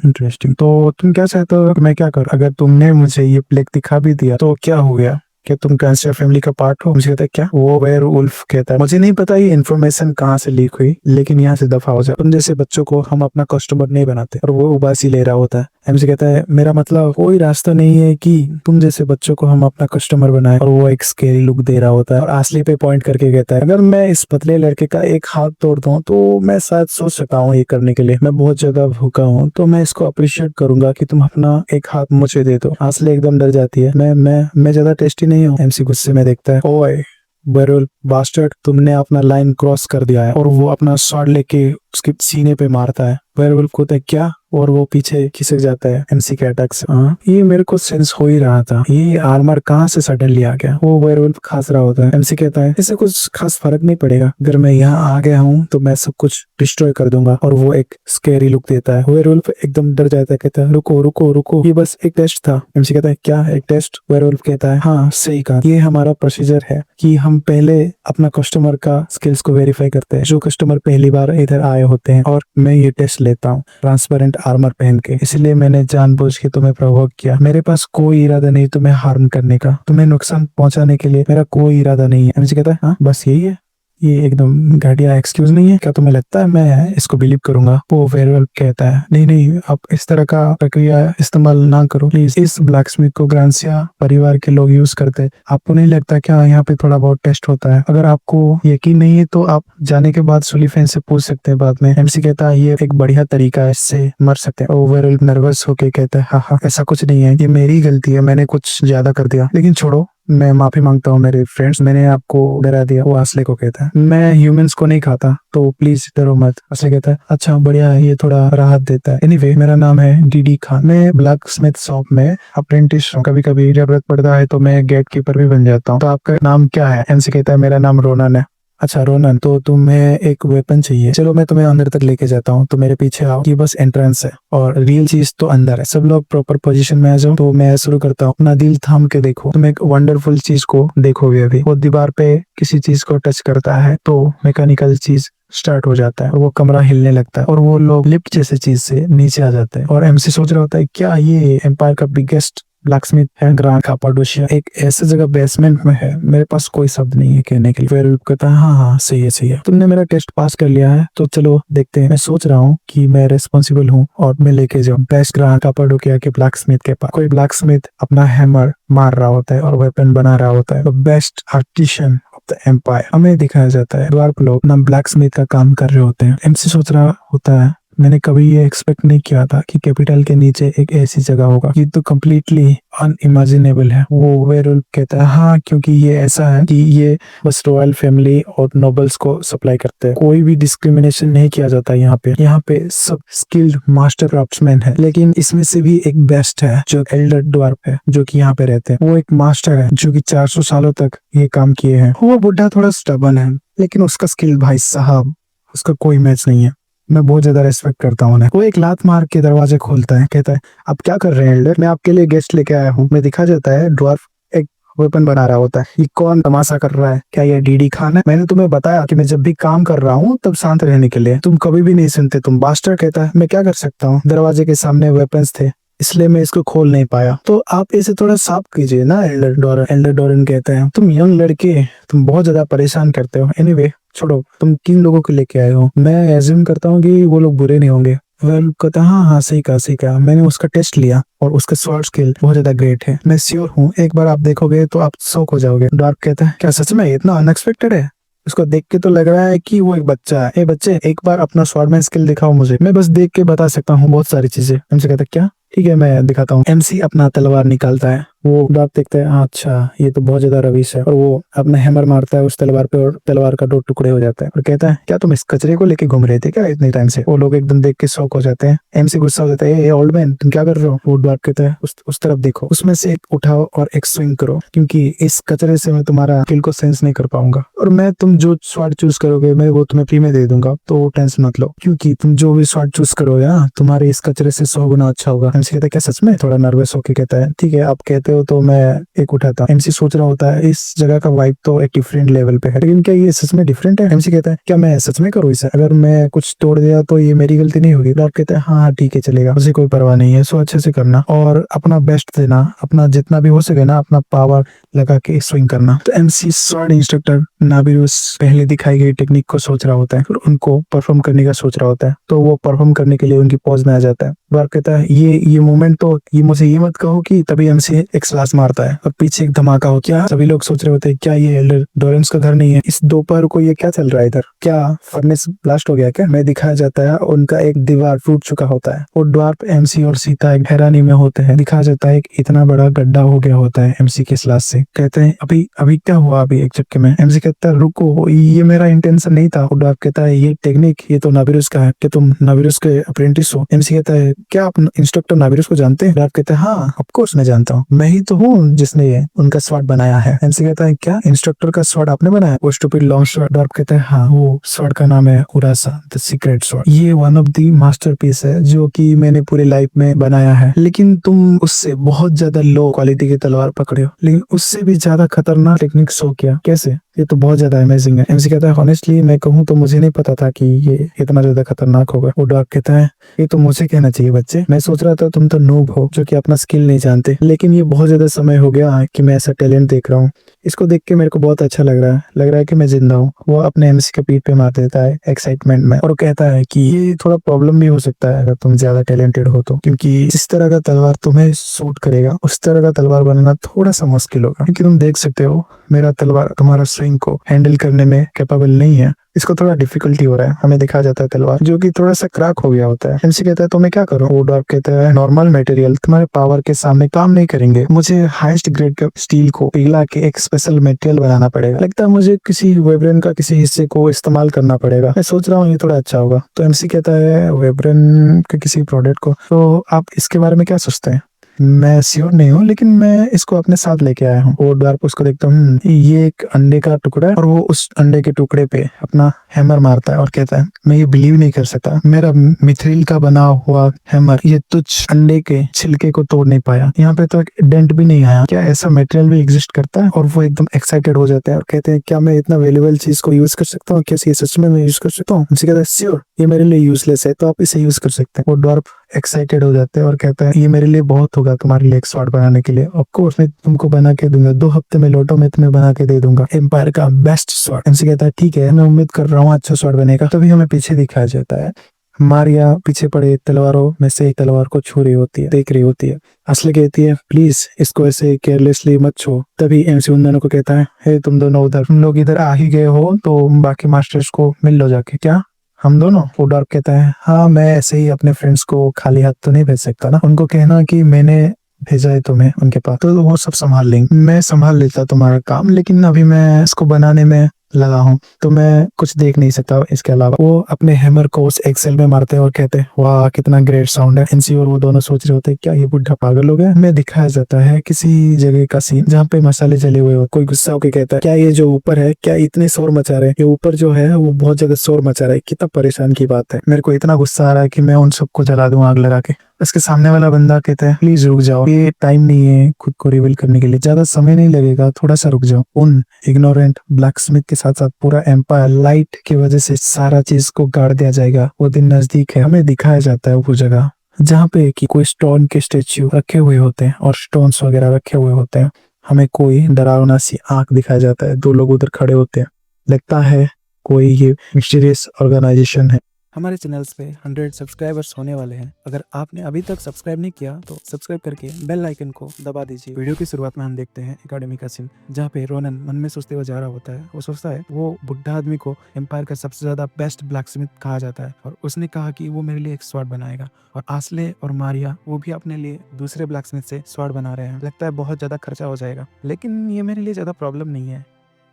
इंटरेस्टिंग। तो तुम क्या चाहते हो मैं क्या करूँ, अगर तुमने मुझे ये प्लेग दिखा भी दिया तो क्या हो गया, क्या तुम ग्रांसिया फैमिली का पार्ट हो। मुझे कहता है क्या। वो वेयरवुल्फ कहता है मुझे नहीं पता ये इन्फॉर्मेशन कहाँ से लीक हुई, लेकिन यहाँ से दफा हो जाए, तुम जैसे बच्चों को हम अपना कस्टमर नहीं बनाते। और वो उबासी ले रहा होता है। एमसी कहता है मेरा मतलब कोई रास्ता नहीं है कि तुम जैसे बच्चों को हम अपना कस्टमर बनाए। और वो एक स्केरी लुक दे रहा होता है और असली पे पॉइंट करके कहता है अगर मैं इस पतले लड़के का एक हाथ तोड़ दूं तो मैं शायद सोच सकता हूँ ये करने के लिए, मैं बहुत ज्यादा भूखा हूँ, तो मैं इसको अप्रिशिएट करूंगा कि तुम अपना एक हाथ मुझे दे दो। असली एकदम डर जाती है, मैं ज्यादा टेस्टी नहीं हूँ। एमसी गुस्से में देखता है ओए बेरुल बास्टर्ड, तुमने अपना लाइन क्रॉस कर दिया है। और वो अपना शॉट लेके उसके सीने पे मारता है। वेयरवुल्फ को कहता है क्या, और वो पीछे खिसक जाता है एमसी के अटैक से। ये मेरे को सेंस हो ही रहा था, ये आर्मर कहाँ से सडनली आ गया। वो वेयरवुल्फ खास रहा होता है। एमसी कहता है इससे कुछ खास फर्क नहीं पड़ेगा, अगर मैं यहाँ आ गया हूँ तो मैं सब कुछ डिस्ट्रॉय कर दूंगा। और वो एक स्कैरी लुक देता है। वेयरवुल्फ एकदम डर जाता है, कहता है रुको रुको रुको, ये बस एक टेस्ट था। एमसी कहता है क्या एक टेस्ट। वेयरवुल्फ कहता है हाँ सही कहा, ये हमारा प्रोसीजर है कि हम पहले अपना कस्टमर का स्किल्स को वेरीफाई करते हैं। जो कस्टमर पहली बार इधर आए होते हैं और मैं ये टेस्ट लेता हूँ ट्रांसपेरेंट आर्मर पहन के, इसलिए मैंने जानबूझ के तुम्हें प्रोवोक किया। मेरे पास कोई इरादा नहीं तुम्हें हार्म करने का, तुम्हें नुकसान पहुंचाने के लिए मेरा कोई इरादा नहीं है। एमसी कहता है हाँ बस यही है, ये एकदम घटिया एक्सक्यूज नहीं है, क्या तुम्हें लगता है मैं इसको बिलीव करूंगा। वो वेयरवुल्फ कहता है नहीं नहीं, आप इस तरह का प्रक्रिया इस्तेमाल ना करो प्लीज, इस ब्लैकस्मिथ को ग्रांसिया परिवार के लोग यूज करते हैं, आपको नहीं लगता क्या यहाँ पे थोड़ा बहुत टेस्ट होता है। अगर आपको यकीन नहीं है तो आप जाने के बाद सुलीफेन से पूछ सकते हैं बाद में। एमसी कहता है ये एक बढ़िया तरीका है, इससे मर सकते हैं। वेयरवुल्फ नर्वस होके कहता है हाँ ऐसा कुछ नहीं है, ये मेरी गलती है, मैंने कुछ ज्यादा कर दिया, लेकिन छोड़ो मैं माफी मांगता हूँ मेरे फ्रेंड्स, मैंने आपको डरा दिया। वो असले को कहता है मैं ह्यूमंस को नहीं खाता तो प्लीज डरो मत। असले कहता है अच्छा बढ़िया है, ये थोड़ा राहत देता है। एनीवे मेरा नाम है डीडी खान, मैं ब्लैक स्मिथ शॉप में अप्रेंटिस हूँ, कभी कभी जरूरत पड़ता है तो मैं गेट कीपर भी बन जाता हूँ। तो आपका नाम क्या है। एमसी कहता है मेरा नाम रोनन है। अच्छा रोनन, तो तुम्हें एक वेपन चाहिए, चलो मैं तुम्हें अंदर तक लेके जाता हूँ, तो मेरे पीछे आओ, ये बस एंट्रेंस है और रियल चीज तो अंदर है। सब लोग प्रॉपर पोजीशन में आ जाओ। तो मैं शुरू करता हूँ, अपना दिल थाम के देखो, तुम एक वंडरफुल चीज को देखोगे। अभी वो दीवार पे किसी चीज को टच करता है तो मैकेनिकल चीज स्टार्ट हो जाता है, वो कमरा हिलने लगता है और वो लोग लिफ्ट जैसे चीज से नीचे आ जाते हैं। और एमसी सोच रहा होता है क्या ये एम्पायर का बिगेस्ट ब्लैकस्मिथ है। ग्रांड कापाडोशिया एक ऐसे जगह बेसमेंट में है, मेरे पास कोई शब्द नहीं है कहने के लिए। फिर कहता है हाँ सही है सही है, तुमने मेरा टेस्ट पास कर लिया है तो चलो देखते हैं। मैं सोच रहा हूँ कि मैं रेस्पॉन्सिबल हूँ और मैं लेके जाऊँ बेस्ट ग्रांड कापाडोशिया के ब्लैकस्मिथ के पास। कोई ब्लैकस्मिथ अपना हैमर मार रहा होता है और वेपन बना रहा होता है, best artisan of the empire हमें दिखाया जाता है। द्वार पर लोग अपना ब्लैकस्मिथ का काम कर रहे होते हैं। एमसी सोच रहा होता है मैंने कभी ये एक्सपेक्ट नहीं किया था कि कैपिटल के नीचे एक ऐसी जगह होगा, ये तो कम्प्लीटली अनइमेजिनेबल है। वो वेयरवुल्फ कहता है हाँ क्योंकि ये ऐसा है कि ये बस रॉयल फैमिली और नोबल्स को सप्लाई करते हैं, कोई भी डिस्क्रिमिनेशन नहीं किया जाता यहाँ पे सब स्किल्ड मास्टर क्राफ्ट्समैन है। लेकिन इसमें से भी एक बेस्ट है जो एल्डर ड्वार्फ है जो कि यहाँ पे रहते हैं। वो एक मास्टर है जो कि 400 सालों तक ये काम किए हैं। वो बुढ़ा थोड़ा स्टबर्न है लेकिन उसका स्किल भाई साहब उसका कोई मैच नहीं है, मैं बहुत ज्यादा रेस्पेक्ट करता हूँ उन्हें। वो एक लात मार के दरवाजे खोलता है, कहता है आप क्या कर रहे हैं एल्डर, मैं आपके लिए गेस्ट लेके आया हूँ। मैं दिखा जाता है ड्वार्फ एक वेपन बना रहा होता है। ये कौन तमाशा कर रहा है, क्या ये डीडी खान है। मैंने तुम्हें बताया कि मैं जब भी काम कर रहा हूँ तब शांत रहने के लिए, तुम कभी भी नहीं सुनते तुम बास्टर। कहता है मैं क्या कर सकता हूँ, दरवाजे के सामने वेपन्स थे इसलिए मैं इसको खोल नहीं पाया, तो आप इसे थोड़ा साफ कीजिए ना एल्डर डोरन। एल्डर डोरन कहते हैं तुम यंग लड़के तुम बहुत ज्यादा परेशान करते हो। एनीवे छोड़ो, तुम 3 लोगों को लेके आए हो, मैं एज्यूम करता हूँ कि वो लोग बुरे नहीं होंगे। वेल कहता हाँ हाँ सही कहा, मैंने उसका टेस्ट लिया और उसका स्वॉर्ड स्किल बहुत ज्यादा ग्रेट है, मैं श्योर हूँ एक बार आप देखोगे तो आप शॉक हो जाओगे। डार्क कहता है क्या सच में इतना अनएक्सपेक्टेड है। उसको देख के तो लग रहा है कि वो एक बच्चा है। ए बच्चे, एक बार अपना स्वॉर्डमैन स्किल दिखाओ मुझे, मैं बस देख के बता सकता हूँ बहुत सारी चीजें। एमसी कहता है क्या, ठीक है मैं दिखाता हूँ। एमसी अपना तलवार निकालता है, वो डॉग देखता है, अच्छा ये तो बहुत ज्यादा रविश है, और वो अपना हैमर मारता है उस तलवार पे और तलवार का 2 टुकड़े हो जाता है और कहता है क्या तुम इस कचरे को लेके घूम रहे थे क्या इतने टाइम से। वो लोग एकदम देख के शॉक हो जाते हैं। एमसी गुस्सा हो जाता है, ए ओल्ड मैन तुम क्या कर रहे हो। वो डॉग कहता है उस तरफ देखो, उसमें से एक उठाओ और एक स्विंग करो, क्योंकि इस कचरे से मैं तुम्हारा स्किल को सेंस नहीं कर पाऊंगा, और मैं तुम जो स्वॉर्ड चूज करोगे मैं वो तुम्हें फ्री में दे दूंगा, तो टेंशन मत लो, क्योंकि तुम जो भी स्वॉर्ड चूज करोगे ना तुम्हारे इस कचरे से 100 गुना अच्छा होगा। एमसी कहता है क्या सच में, थोड़ा नर्वस होके कहता है ठीक है आप कहते हो तो मैं एक उठाता हूं। एमसी सोच रहा होता है इस जगह का वाइब तो एक डिफरेंट लेवल पे है, लेकिन क्या ये सच में डिफरेंट है। एमसी कहता है क्या मैं सच में करूँ इसे, अगर मैं कुछ तोड़ दिया तो ये मेरी गलती नहीं होगी। डॉट कहता है हाँ ठीक है चलेगा, उसे कोई परवाह नहीं है, सो अच्छे से करना और अपना बेस्ट देना, अपना जितना भी हो सके ना अपना पावर लगा के स्विंग करना। तो एमसी स्वॉर्ड इंस्ट्रक्टर नाबिरुस पहले दिखाई गई टेक्निक को सोच रहा होता है और उनको परफॉर्म करने का सोच रहा होता है, तो वो परफॉर्म करने के लिए उनकी पॉज में आ जाता है। बार कहता है ये मोमेंट तो ये मुझे ये मत कहो कि तभी एमसी एक स्लैश मारता है और पीछे एक धमाका हो। क्या सभी लोग सोच रहे होते हैं क्या ये एल्डर डोरेंस का घर नहीं है, इस दोपहर को ये क्या चल रहा है इधर, क्या फर्नेस ब्लास्ट हो गया क्या। मैं दिखाया जाता है उनका एक दीवार टूट चुका होता है, और ड्वार्फ एमसी और सीता एक हैरानी में होते हैं। दिखाया जाता है इतना बड़ा गड्ढा हो गया होता है एमसी के स्लैश से। कहते हैं अभी अभी क्या हुआ अभी एक झटके में। एमसी कहता है रुको ये मेरा इंटेंशन नहीं था। और ड्वार्फ कहता है ये टेक्निक ये तो नाबिरुस का है, कि तुम नाबिरुस के अप्रेंटिस हो। एमसी कहता है क्या आप इंस्ट्रक्टर नाबिरुस को जानते हैं। ड्वार्फ कहता है हाँ ऑफ कोर्स मैं जानता हूँ, मैं ही तो हूँ जिसने ये उनका स्वॉर्ड बनाया है। एमसी कहता है क्या इंस्ट्रक्टर का स्वॉर्ड आपने बनाया, वो स्टूपिड लॉन्ग स्वॉर्ड। ड्वार्फ कहता है हाँ वो स्वॉर्ड का नाम है उरासा द सीक्रेट स्वॉर्ड, ये वन ऑफ द मास्टरपीस है जो कि मैंने पूरी लाइफ में बनाया है, लेकिन तुम उससे बहुत ज्यादा लो क्वालिटी की तलवार पकड़े हो, लेकिन उससे भी ज्यादा खतरनाक टेक्निक शो किया, कैसे, ये तो बहुत ज्यादा अमेजिंग है। एमसी कहता है ऑनेस्टली मैं कहूँ तो मुझे नहीं पता था कि ये इतना ज्यादा खतरनाक होगा। वो डॉग कहता है ये तो मुझे कहना चाहिए बच्चे, मैं सोच रहा था तुम तो नूब हो जो कि अपना स्किल नहीं जानते, लेकिन ये बहुत ज्यादा समय हो गया कि मैं ऐसा टैलेंट देख रहा हूँ, इसको देख के मेरे को बहुत अच्छा लग रहा है कि मैं जिंदा हूँ। वो अपने एमसी के पीठ पे मार देता है एक्साइटमेंट में और कहता है कि ये थोड़ा प्रॉब्लम भी हो सकता है अगर तुम ज्यादा टैलेंटेड हो तो, क्योंकि जिस तरह का तलवार तुम्हें सूट करेगा उस तरह का तलवार बनाना थोड़ा सा मुश्किल होगा, क्योंकि तुम देख सकते हो मेरा तलवार तुम्हारा स्विंग को हैंडल करने में कैपेबल नहीं है, इसको थोड़ा डिफिकल्टी हो रहा है। हमें दिखा जाता है तलवार जो कि थोड़ा सा क्रैक हो गया होता है। एमसी कहता है तो मैं क्या करूं। वो डॉग कहता है नॉर्मल मटेरियल तुम्हारे पावर के सामने काम नहीं करेंगे, मुझे हाईएस्ट ग्रेड का स्टील को पिघला के एक स्पेशल मटेरियल बनाना पड़ेगा, लगता है मुझे किसी वेब्रेन का किसी हिस्से को इस्तेमाल करना पड़ेगा, मैं सोच रहा हूँ ये थोड़ा अच्छा होगा। तो एमसी कहता है वेब्रेन के किसी प्रोडक्ट को, तो आप इसके बारे में क्या सोचते हैं। मैं श्योर नहीं हूँ लेकिन मैं इसको अपने साथ लेके आया हूँ। वो ड्वार्फ उसको देखता हूँ ये एक अंडे का टुकड़ा है, और वो उस अंडे के टुकड़े पे अपना हैमर मारता है और कहता है मैं ये बिलीव नहीं कर सकता, मेरा मिथ्रिल का बना हुआ हैमर ये तुच्छ अंडे के छिलके को तोड़ नहीं पाया, यहाँ पे तो एक डेंट भी नहीं आया, क्या ऐसा मटेरियल भी एग्जिस्ट करता है। और वो एकदम एक्साइटेड हो जाते हैं और कहते हैं क्या मैं इतना वैल्यूएबल चीज को यूज कर सकता हूँ, क्या ये सच में मैं यूज कर सकता हूँ। उनसे कहता है श्योर ये मेरे लिए यूजलेस है तो आप इसे यूज कर सकते हैं। वो ड्वार्फ एक्साइटेड हो जाते हैं और कहता है ये मेरे लिए बहुत होगा तुम्हारे लिए एक स्वॉर्ड बनाने के लिए, ऑफ कोर्स मैं तुमको बना के दूंगा, 2 हफ्ते में लौटो मैं तुम्हें बना के दे दूंगा एम्पायर का बेस्ट स्वॉर्ड। एमसी कहता है ठीक है मैं उम्मीद कर रहा हूँ अच्छा स्वॉर्ड बनेगा। तभी हमें पीछे दिखाया जाता है मारिया पीछे पड़े तलवारों में से एक तलवार को छू रही होती है, देख रही होती है। असली कहती है प्लीज इसको ऐसे केयरलेसली मत छो। तभी एमसी उन दोनों को कहता है हे तुम दोनों उधर, तुम लोग इधर आ ही गए हो तो बाकी मास्टर्स को मिल लो जाके। क्या हम दोनों। वो डॉग कहता है हाँ मैं ऐसे ही अपने फ्रेंड्स को खाली हाथ तो नहीं भेज सकता ना, उनको कहना कि मैंने भेजा है तुम्हें उनके पास, तो वो सब संभाल लेंगे, मैं संभाल लेता तुम्हारा काम, लेकिन अभी मैं इसको बनाने में लगा हूँ तो मैं कुछ देख नहीं सकता इसके अलावा। वो अपने हैमर को उस एक्सेल में मारते हैं और कहते हैं वाह कितना ग्रेट साउंड है। एनसी और वो दोनों सोच रहे होते हैं क्या ये बुढ़ा पागल हो गया। हमें दिखाया जाता है किसी जगह का सीन जहाँ पे मसाले जले हुए हो, कोई गुस्सा होकर कहता है क्या ये जो ऊपर है क्या इतने शोर मचा रहे हैं, ये ऊपर जो है वो बहुत जगह शोर मचा रहा है, कितना परेशान की बात है, मेरे को इतना गुस्सा आ रहा है कि मैं उन सबको जला दूं आग लगा के। उसके सामने वाला बंदा कहता है प्लीज रुक जाओ, ये टाइम नहीं है खुद को रिवील करने के लिए, ज्यादा समय नहीं लगेगा, थोड़ा सा रुक जाओ। उन इग्नोरेंट ब्लैकस्मिथ के साथ साथ पूरा एम्पायर लाइट की वजह से सारा चीज को गाड़ दिया जाएगा, वो दिन नजदीक है। हमें दिखाया जाता है वो जगह जहाँ पे कि कोई स्टोन के स्टेच्यू रखे हुए होते हैं और स्टोन्स वगैरह रखे हुए होते हैं। हमें कोई डरावना सी आंख दिखाया जाता है, 2 लोग उधर खड़े होते हैं, लगता है कोई ये मिस्टीरियस ऑर्गेनाइजेशन है। हमारे चैनल्स पे 100 सब्सक्राइबर्स होने वाले हैं। अगर आपने अभी तक सब्सक्राइब नहीं किया तो सब्सक्राइब करके बेल आइकन को दबा दीजिए। वीडियो की शुरुआत में हम देखते हैं एकेडमी का सीन, जहाँ पे रोनन मन में सोचते हुए जा रहा होता है। वो सोचता है वो बुढ़ा आदमी को एम्पायर का सबसे ज्यादा बेस्ट ब्लैक स्मिथ कहा जाता है और उसने कहा कि वो मेरे लिए एक स्वॉर्ड बनाएगा। और आस्ले और मारिया वो भी अपने लिए दूसरे ब्लैक स्मिथ से स्वॉर्ड बना रहे हैं। लगता है बहुत ज्यादा खर्चा हो जाएगा, लेकिन ये मेरे लिए ज्यादा प्रॉब्लम नहीं है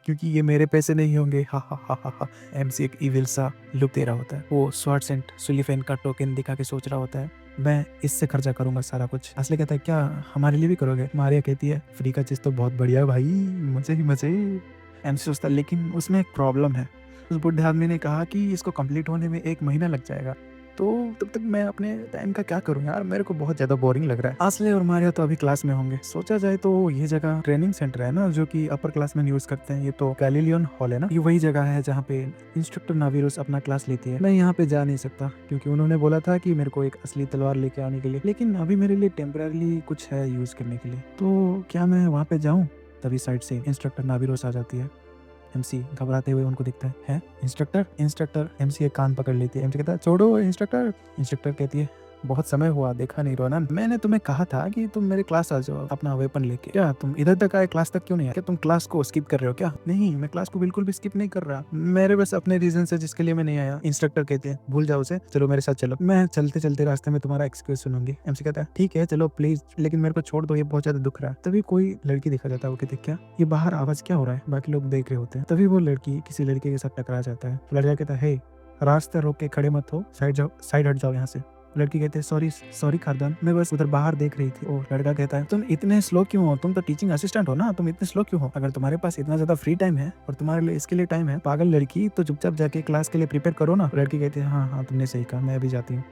क्योंकि ये मेरे पैसे नहीं होंगे। हा हा हा हा हा। एमसी एक इविल सा लुक दे रहा होता है। वो स्वॉर्ड सेंट सुलिफेन का टोकन दिखा के सोच रहा होता है मैं इससे खर्चा करूंगा सारा कुछ। असली कहता है क्या हमारे लिए भी करोगे? मारिया कहती है फ्री का चीज तो बहुत बढ़िया है भाई, मजे ही मजे। एमसी सोचता है लेकिन उसमें एक प्रॉब्लम है। उस बुढ़े आदमी ने कहा कि इसको कंप्लीट होने में 1 महीना लग जाएगा, तो तब तक मैं अपने टाइम का क्या करूं यार, मेरे को बहुत ज्यादा बोरिंग लग रहा है। आस्ले और मारिया तो अभी क्लास में होंगे। सोचा जाए तो ये जगह ट्रेनिंग सेंटर है ना, जो कि अपर क्लास में यूज करते हैं। ये तो गैलीलियन हॉल है ना, ये वही जगह है जहाँ पे इंस्ट्रक्टर नाविरोस अपना क्लास लेती है। मैं यहाँ पे जा नहीं सकता क्योंकि उन्होंने बोला था कि मेरे को एक असली तलवार लेके आने के लिए, लेकिन अभी मेरे लिए टेम्पररी कुछ है यूज करने के लिए, तो क्या मैं वहाँ पे जाऊँ? तभी साइड से इंस्ट्रक्टर नाविरोस आ जाती है। एमसी घबराते हुए उनको दिखता है इंस्ट्रक्टर। इंस्ट्रक्टर एमसी एक कान पकड़ लेती है। एमसी कहता है छोड़ो इंस्ट्रक्टर। इंस्ट्रक्टर कहती है बहुत समय हुआ देखा नहीं रोनन, मैंने तुम्हें कहा था कि तुम मेरे क्लास आ जाओ अपना वेपन लेके। क्या तुम इधर तक आए, क्लास तक क्यों नहीं आए? क्या तुम क्लास को स्किप कर रहे हो क्या? नहीं, मैं क्लास को बिल्कुल भी स्किप नहीं कर रहा, मेरे बस अपने रीजन से जिसके लिए मैं नहीं आया। इंस्ट्रक्टर कहते हैं भूल जाओ उसे, चलो मेरे साथ चलो, मैं चलते चलते रास्ते में तुम्हारा एक्सक्यूज सुनूंगी। एमसी कहता है ठीक है चलो प्लीज, लेकिन मेरे को छोड़ दो, ये बहुत ज्यादा दुख रहा है। तभी कोई लड़की दिखा जाता है। वो कहते क्या ये बाहर आवाज क्या हो रहा है? बाकी लोग देख रहे होते हैं। तभी वो लड़की किसी लड़के के साथ टकरा जाता है। लड़का कहता है रास्ता रोक के खड़े मत हो, साइड जाओ, साइड हट जाओ यहाँ से। लड़की कहते हैं सॉरी सॉरी खारदान, मैं बस उधर बाहर देख रही थी। और लड़का कहता है तुम इतने स्लो क्यों हो? तुम तो टीचिंग असिस्टेंट हो ना, तुम इतने स्लो क्यों हो? अगर तुम्हारे पास इतना ज्यादा फ्री टाइम है और तुम्हारे लिए इसके लिए टाइम है पागल लड़की, तो चुपचाप जाके क्लास के लिए प्रिपेयर करो ना। लड़की कहती है हाँ हाँ तुमने सही कहा, मैं अभी जाती हूँ।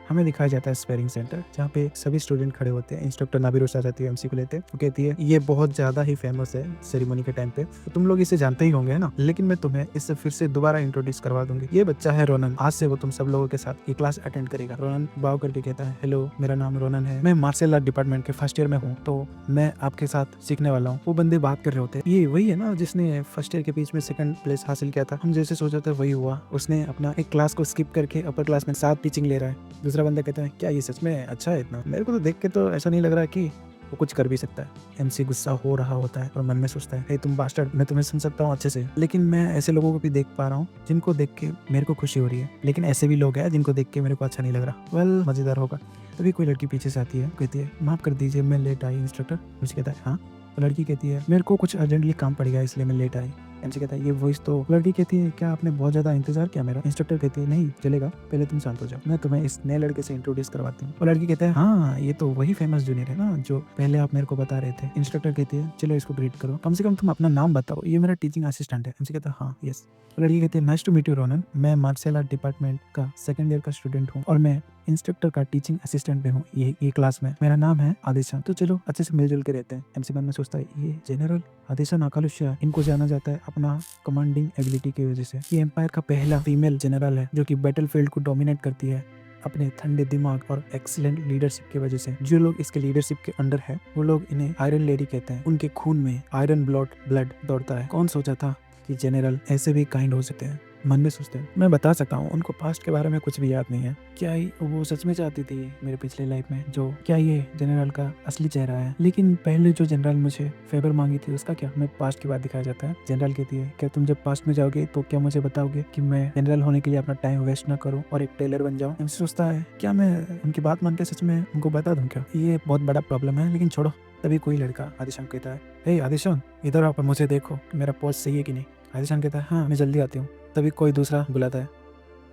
हमें दिखाया जाता है स्पेयरिंग सेंटर, जहाँ पे सभी स्टूडेंट खड़े होते हैं। इंस्ट्रक्टर नाबिरोस आ जाती है एमसी को लेते। वो कहती है ये बहुत ज्यादा ही फेमस है सेरेमनी के टाइम पे, तो तुम लोग इसे जानते ही होंगे है ना, लेकिन मैं तुम्हें इससे फिर से दोबारा इंट्रोड्यूस करवा दूंगी। ये बच्चा है रोनन, आज से वो तुम सब लोगों के साथ ये क्लास अटेंड करेगा। रोनन बाव करके कहता है हेलो मेरा नाम रोनन है, मैं मार्शल आर्ट डिपार्टमेंट के फर्स्ट ईयर में हूँ, तो मैं आपके साथ सीखने वाला हूँ। वो बंदे बात कर रहे होते हैं ये वही है ना जिसने फर्स्ट ईयर के बीच में सेकंड प्लेस हासिल किया था। हम जैसे सोचा था वही हुआ, उसने अपना एक क्लास को स्किप करके अपर क्लास में 7 टीचिंग ले रहा है। दूसरा बंदा कहता है क्या ये सच में अच्छा है इतना? मेरे को तो देख के तो ऐसा नहीं लग रहा कि वो कुछ कर भी सकता है। एमसी गुस्सा हो रहा होता है और मन में सोचता है तुम बास्टर्ड, मैं तुम्हें सुन सकता हूँ अच्छे से, लेकिन मैं ऐसे लोगों को भी देख पा रहा हूँ जिनको देख के मेरे को खुशी हो रही है, लेकिन ऐसे भी लोग हैं जिनको देख के मेरे को अच्छा नहीं लग रहा। वेल मजेदार होगा। तभी कोई लड़की पीछे से आती है, कहती है माफ कर दीजिए मैं लेट आई। इंस्ट्रक्टर मुझे कहता है हाँ। लड़की कहती है मेरे को कुछ अर्जेंटली काम पड़ गया इसलिए मैं लेट आई। एमसी कहता है ये वॉइस तो। लड़की कहती है क्या आपने बहुत ज्यादा इंतजार किया मेरा? इंस्ट्रक्टर कहती है नहीं चलेगा, पहले तुम शांत हो जाओ, मैं तुम्हें इस नए लड़के से इंट्रोड्यूस करवाती हूँ। और लड़की कहता है हाँ ये तो वही फेमस जूनियर है ना जो पहले आप मेरे को बता रहे थे। इंस्ट्रक्टर कहती है चलो इसको ग्रीट करो, कम से कम तुम अपना नाम बताओ, ये मेरा टीचिंग असिस्टेंट है। एमसी कहता है हाँ यस। लड़की कहती है nice to meet you Ronan, मैं मार्शल आर्ट डिपार्टमेंट का सेकंड ईयर का स्टूडेंट हूँ और मैं इंस्ट्रक्टर का टीचिंग असिस्टेंट पे हूँ ये क्लास में। मेरा नाम है आदिशा, तो चलो अच्छे से मिलजुल के रहते हैं। एमसी मन में सोचता है ये जनरल आदिशा नाकालुष्या, इनको जाना जाता है अपना कमांडिंग एबिलिटी की वजह से। ये एम्पायर का पहला फीमेल जनरल है जो कि बैटलफील्ड को डोमिनेट करती है अपने ठंडे दिमाग और एक्सीलेंट लीडरशिप की वजह से। जो लोग इसके लीडरशिप के अंडर है वो लोग इन्हें आयरन लेडी कहते हैं। उनके खून में आयरन ब्लड दौड़ता है। कौन सोचा था कि जनरल ऐसे भी काइंड हो सकते हैं? मन में सोचते हैं मैं बता सकता हूँ उनको पास्ट के बारे में कुछ भी याद नहीं है। क्या वो सच में चाहती थी मेरे पिछले लाइफ में जो, क्या ये जनरल का असली चेहरा है? लेकिन पहले जो जनरल मुझे फेवर मांगी थी उसका क्या? मैं पास्ट की बात दिखाया जाता है। जनरल कहती है क्या तुम जब पास्ट में जाओगे तो क्या मुझे बताओगे कि मैं जनरल होने के लिए अपना टाइम वेस्ट ना करूँ और एक टेलर बन जाऊँ? एमसी सोचता है क्या मैं उनकी बात मान के सच में उनको बता दूँ क्या? ये बहुत बड़ा प्रॉब्लम है, लेकिन छोड़ो। तभी कोई लड़का आदिशान कहता है हे आदिशान इधर आओ, मुझे देखो मेरा पोज सही है कि नहीं। आदिशान कहता है हाँ मैं जल्दी आती हूँ। तभी कोई दूसरा बुलाता है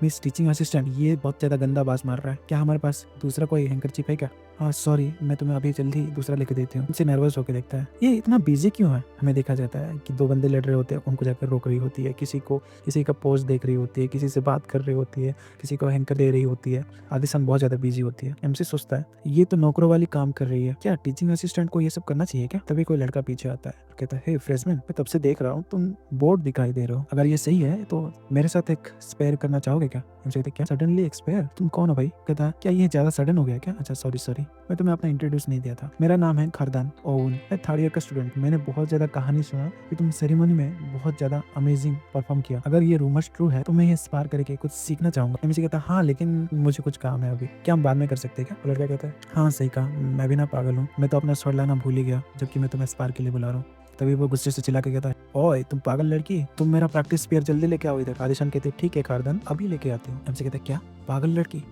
मिस टीचिंग असिस्टेंट, ये बहुत ज्यादा गंदा बात मार रहा है, क्या हमारे पास दूसरा कोई हैंकरचीफ है क्या? हाँ सॉरी मैं तुम्हें अभी जल्दी दूसरा लेके देती हूँ। उनसे नर्वस होकर देखता है ये इतना बिजी क्यों है। हमें देखा जाता है कि 2 बंदे लड़ रहे होते हैं, उनको जाकर रोक रही होती है, किसी का पोज देख रही होती है, किसी से बात कर रही होती है, किसी को हैंकर दे रही होती है। आदिशान बहुत ज्यादा बिजी होती है। एमसी सोचता है ये तो नौकरों वाली काम कर रही है, क्या टीचिंग असिस्टेंट को ये सब करना चाहिए क्या? तभी कोई लड़का पीछे आता है, कहता है हे फ्रेशमैन मैं तब से देख रहा हूँ तुम बोर्ड दिखाई दे रहे हो, अगर ये सही है तो मेरे साथ एक स्पेयर करना चाहोगे क्या? एमसी कहते क्या सडनली एक स्पेयर? तुम कौन हो भाई? कहता क्या ये ज्यादा सडन हो गया क्या? अच्छा सॉरी मैं तुम्हें अपना इंट्रोड्यूस नहीं दिया था। मेरा नाम है खरदान ओवन, मैं थर्ड ईयर का स्टूडेंट। मैंने बहुत ज्यादा कहानी सुना कि तुम सेरेमनी में बहुत ज्यादा अमेजिंग परफॉर्म किया। अगर ये रूमर्स ट्रू है तो मैं ये स्पार करके कुछ सीखना चाहूंगा। एमसी कहता हाँ लेकिन मुझे कुछ काम है अभी, क्या हम बाद में कर सकते हैं क्या? लड़का कहता है हाँ सही कहा, मैं भी ना पागल हूँ, मैं तो अपना स्वर्ड लाना भूल ही गया जबकि मैं तुम्हें स्पार के लिए बुला रहा हूँ। तभी वो गुस्से से चिल्ला के कहता है ओए तुम पागल लड़की, तुम मेरा प्रैक्टिस पेयर जल्दी लेके आओ इधर। आदिशान कहते ठीक है खरदान, अभी लेके आते हूँ। एमसी कहते क्या पागल लड़की,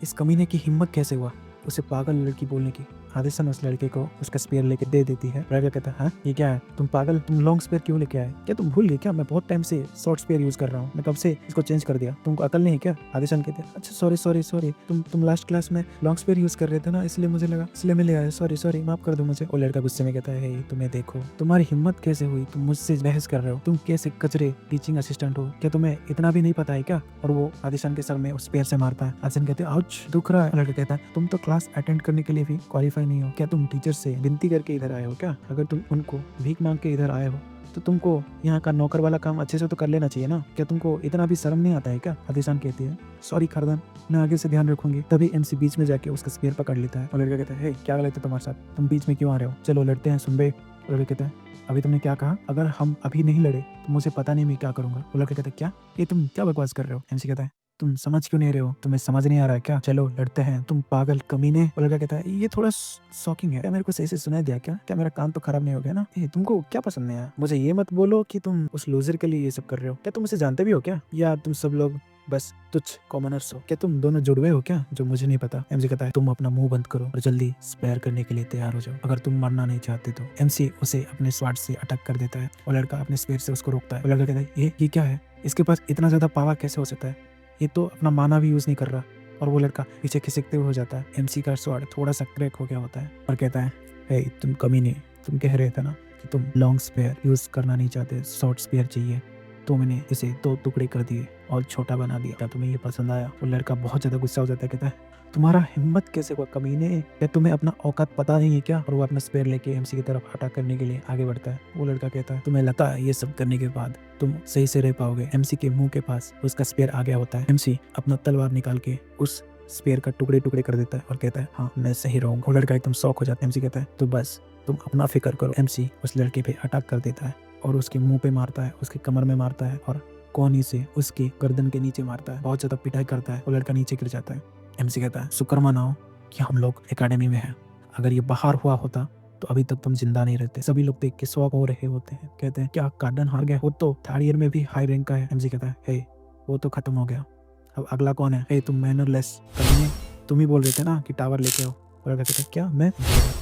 इस कमीने की हिम्मत कैसे हुआ उसे पागल लड़की बोलने की? आदिशन उस लड़के को उसका स्पेयर लेके दे देती है। लड़का कहता है हाँ ये क्या है, तुम पागल, तुम लॉन्ग स्पेयर क्यों लेके आए? क्या तुम भूल गए क्या, मैं बहुत टाइम से शॉर्ट स्पेयर यूज कर रहा हूँ, मैं कब से इसको चेंज कर दिया, तुमको अकल नहीं है क्या? आदिशन कहते हैं अच्छा सॉरी सॉरी सॉरी, तुम लास्ट क्लास में लॉन्ग स्पेयर यूज कर रहे थे ना, इसलिए मुझे लगा, इसलिए मैं ले आया, सॉरी सॉरी माफ कर दो मुझे। वो लड़का गुस्से में कहता है तुम्हें देखो, तुम्हारी हिम्मत कैसे हुई, तुम मुझसे बहस कर रहे हो, तुम कैसे कचरे टीचिंग असिस्टेंट हो, क्या तुम्हें इतना भी नहीं पता है क्या? और वो आदिशन के सर में उस पेयर से मारता है। आदिशन कहते हैं आउच दुख रहा है। लड़का कहता है तुम तो क्लास अटेंड करने के लिए भी क्वालिफाई नहीं हो, क्या तुम टीचर से विनती करके इधर आए हो क्या? अगर तुम उनको भीख मांग के इधर आए हो तो तुमको यहाँ का नौकर वाला काम अच्छे से तो कर लेना चाहिए ना, क्या तुमको इतना भी शर्म नहीं आता है क्या? आदिशान कहती है सॉरी खरदान, मैं आगे से ध्यान रखूंगी। तभी एमसी बीच में जाके उसका स्पेयर पकड़ लेता है और लड़का कहता है क्या गलत है तुम्हारे साथ, तुम बीच में क्यों आ रहे हो, चलो लड़ते हैं सुनबे। लड़का कहता है अभी तुमने क्या कहा, अगर हम अभी नहीं लड़े तो मुझे पता नहीं मैं क्या करूंगा। वो लड़का कहता है क्या, ये तुम क्या बकवास कर रहे हो? एमसी कहता है तुम समझ क्यों नहीं रहे हो, तुम्हें समझ नहीं आ रहा है क्या, चलो लड़ते हैं, तुम पागल कमीने। वो लड़का कहता है ये थोड़ा शॉकिंग है, क्या मेरे को सही से सुनाई दिया क्या मेरा कान तो खराब नहीं हो गया ना? तुमको क्या पसंद नहीं आया? मुझे ये मत बोलो कि तुम उस लूजर के लिए ये सब कर रहे हो, क्या तुम उसे जानते भी हो क्या, या तुम सब लोग बस तुच्छ कॉमनर्स हो, क्या तुम दोनों जुड़वे हो क्या जो मुझे नहीं पता? एमसी कहता है तुम अपना मुंह बंद करो और जल्दी स्पेयर करने के लिए तैयार हो जाओ, अगर तुम मरना नहीं चाहते तो। एमसी उसे अपने स्वार्ड से अटैक कर देता है और लड़का अपने स्पेयर से उसको रोकता है। और लड़का कहता है ये क्या है, इसके पास इतना ज्यादा पावर कैसे हो सकता है, ये तो अपना माना भी यूज नहीं कर रहा। और वो लड़का पीछे खिसकते हुए हो जाता है। एमसी का स्वॉर्ड थोड़ा सा क्रैक हो गया होता है और कहता है हे तुम कमीने, तुम कह रहे थे ना कि तुम लॉन्ग स्पेयर यूज करना नहीं चाहते, शॉर्ट स्पेयर चाहिए, तो मैंने इसे 2 टुकड़े कर दिए और छोटा बना दिया, क्या तुम्हें ये पसंद आया? वो लड़का बहुत ज्यादा गुस्सा हो जाता है, कहता है तुम्हारा हिम्मत कैसे हुआ कमीने, क्या तुम्हें अपना औकात पता नहीं है क्या? और वो अपना स्पेयर लेके एमसी की तरफ अटैक करने के लिए आगे बढ़ता है। वो लड़का कहता है तुम्हें लगता है ये सब करने के बाद तुम सही से रह पाओगे? एमसी के मुंह के पास उसका स्पेयर आ गया होता है। एमसी अपना तलवार निकाल के उस स्पेयर का टुकड़े टुकड़े कर देता है और कहता है हाँ मैं सही रहूंगा। वो लड़का एकदम शॉक हो जाता है। एमसी कहता है तो बस तुम अपना फिक्र करो। एमसी उस लड़के पे अटैक कर देता है और उसके मुंह पे मारता है, उसके कमर में मारता है और कोहनी से उसके गर्दन के नीचे मारता है, बहुत ज्यादा पिटाई करता है। वो लड़का नीचे गिर जाता है। एमसी कहता है शुक्र मनाओ कि हम लोग एकेडमी में हैं, अगर ये बाहर हुआ होता तो अभी तक तुम जिंदा नहीं रहते। सभी लोग देख के शौक हो रहे होते हैं, कहते हैं क्या कार्डन हार गया, वो तो थर्ड ईयर में भी हाई रैंक का है। एमसी कहता है हे वो तो खत्म हो गया, अब अगला कौन है? हे तुम मैनरलेस कमीने, तुम ही बोल रहे थे ना कि टावर लेके आओ। और कहते हैं क्या मैं,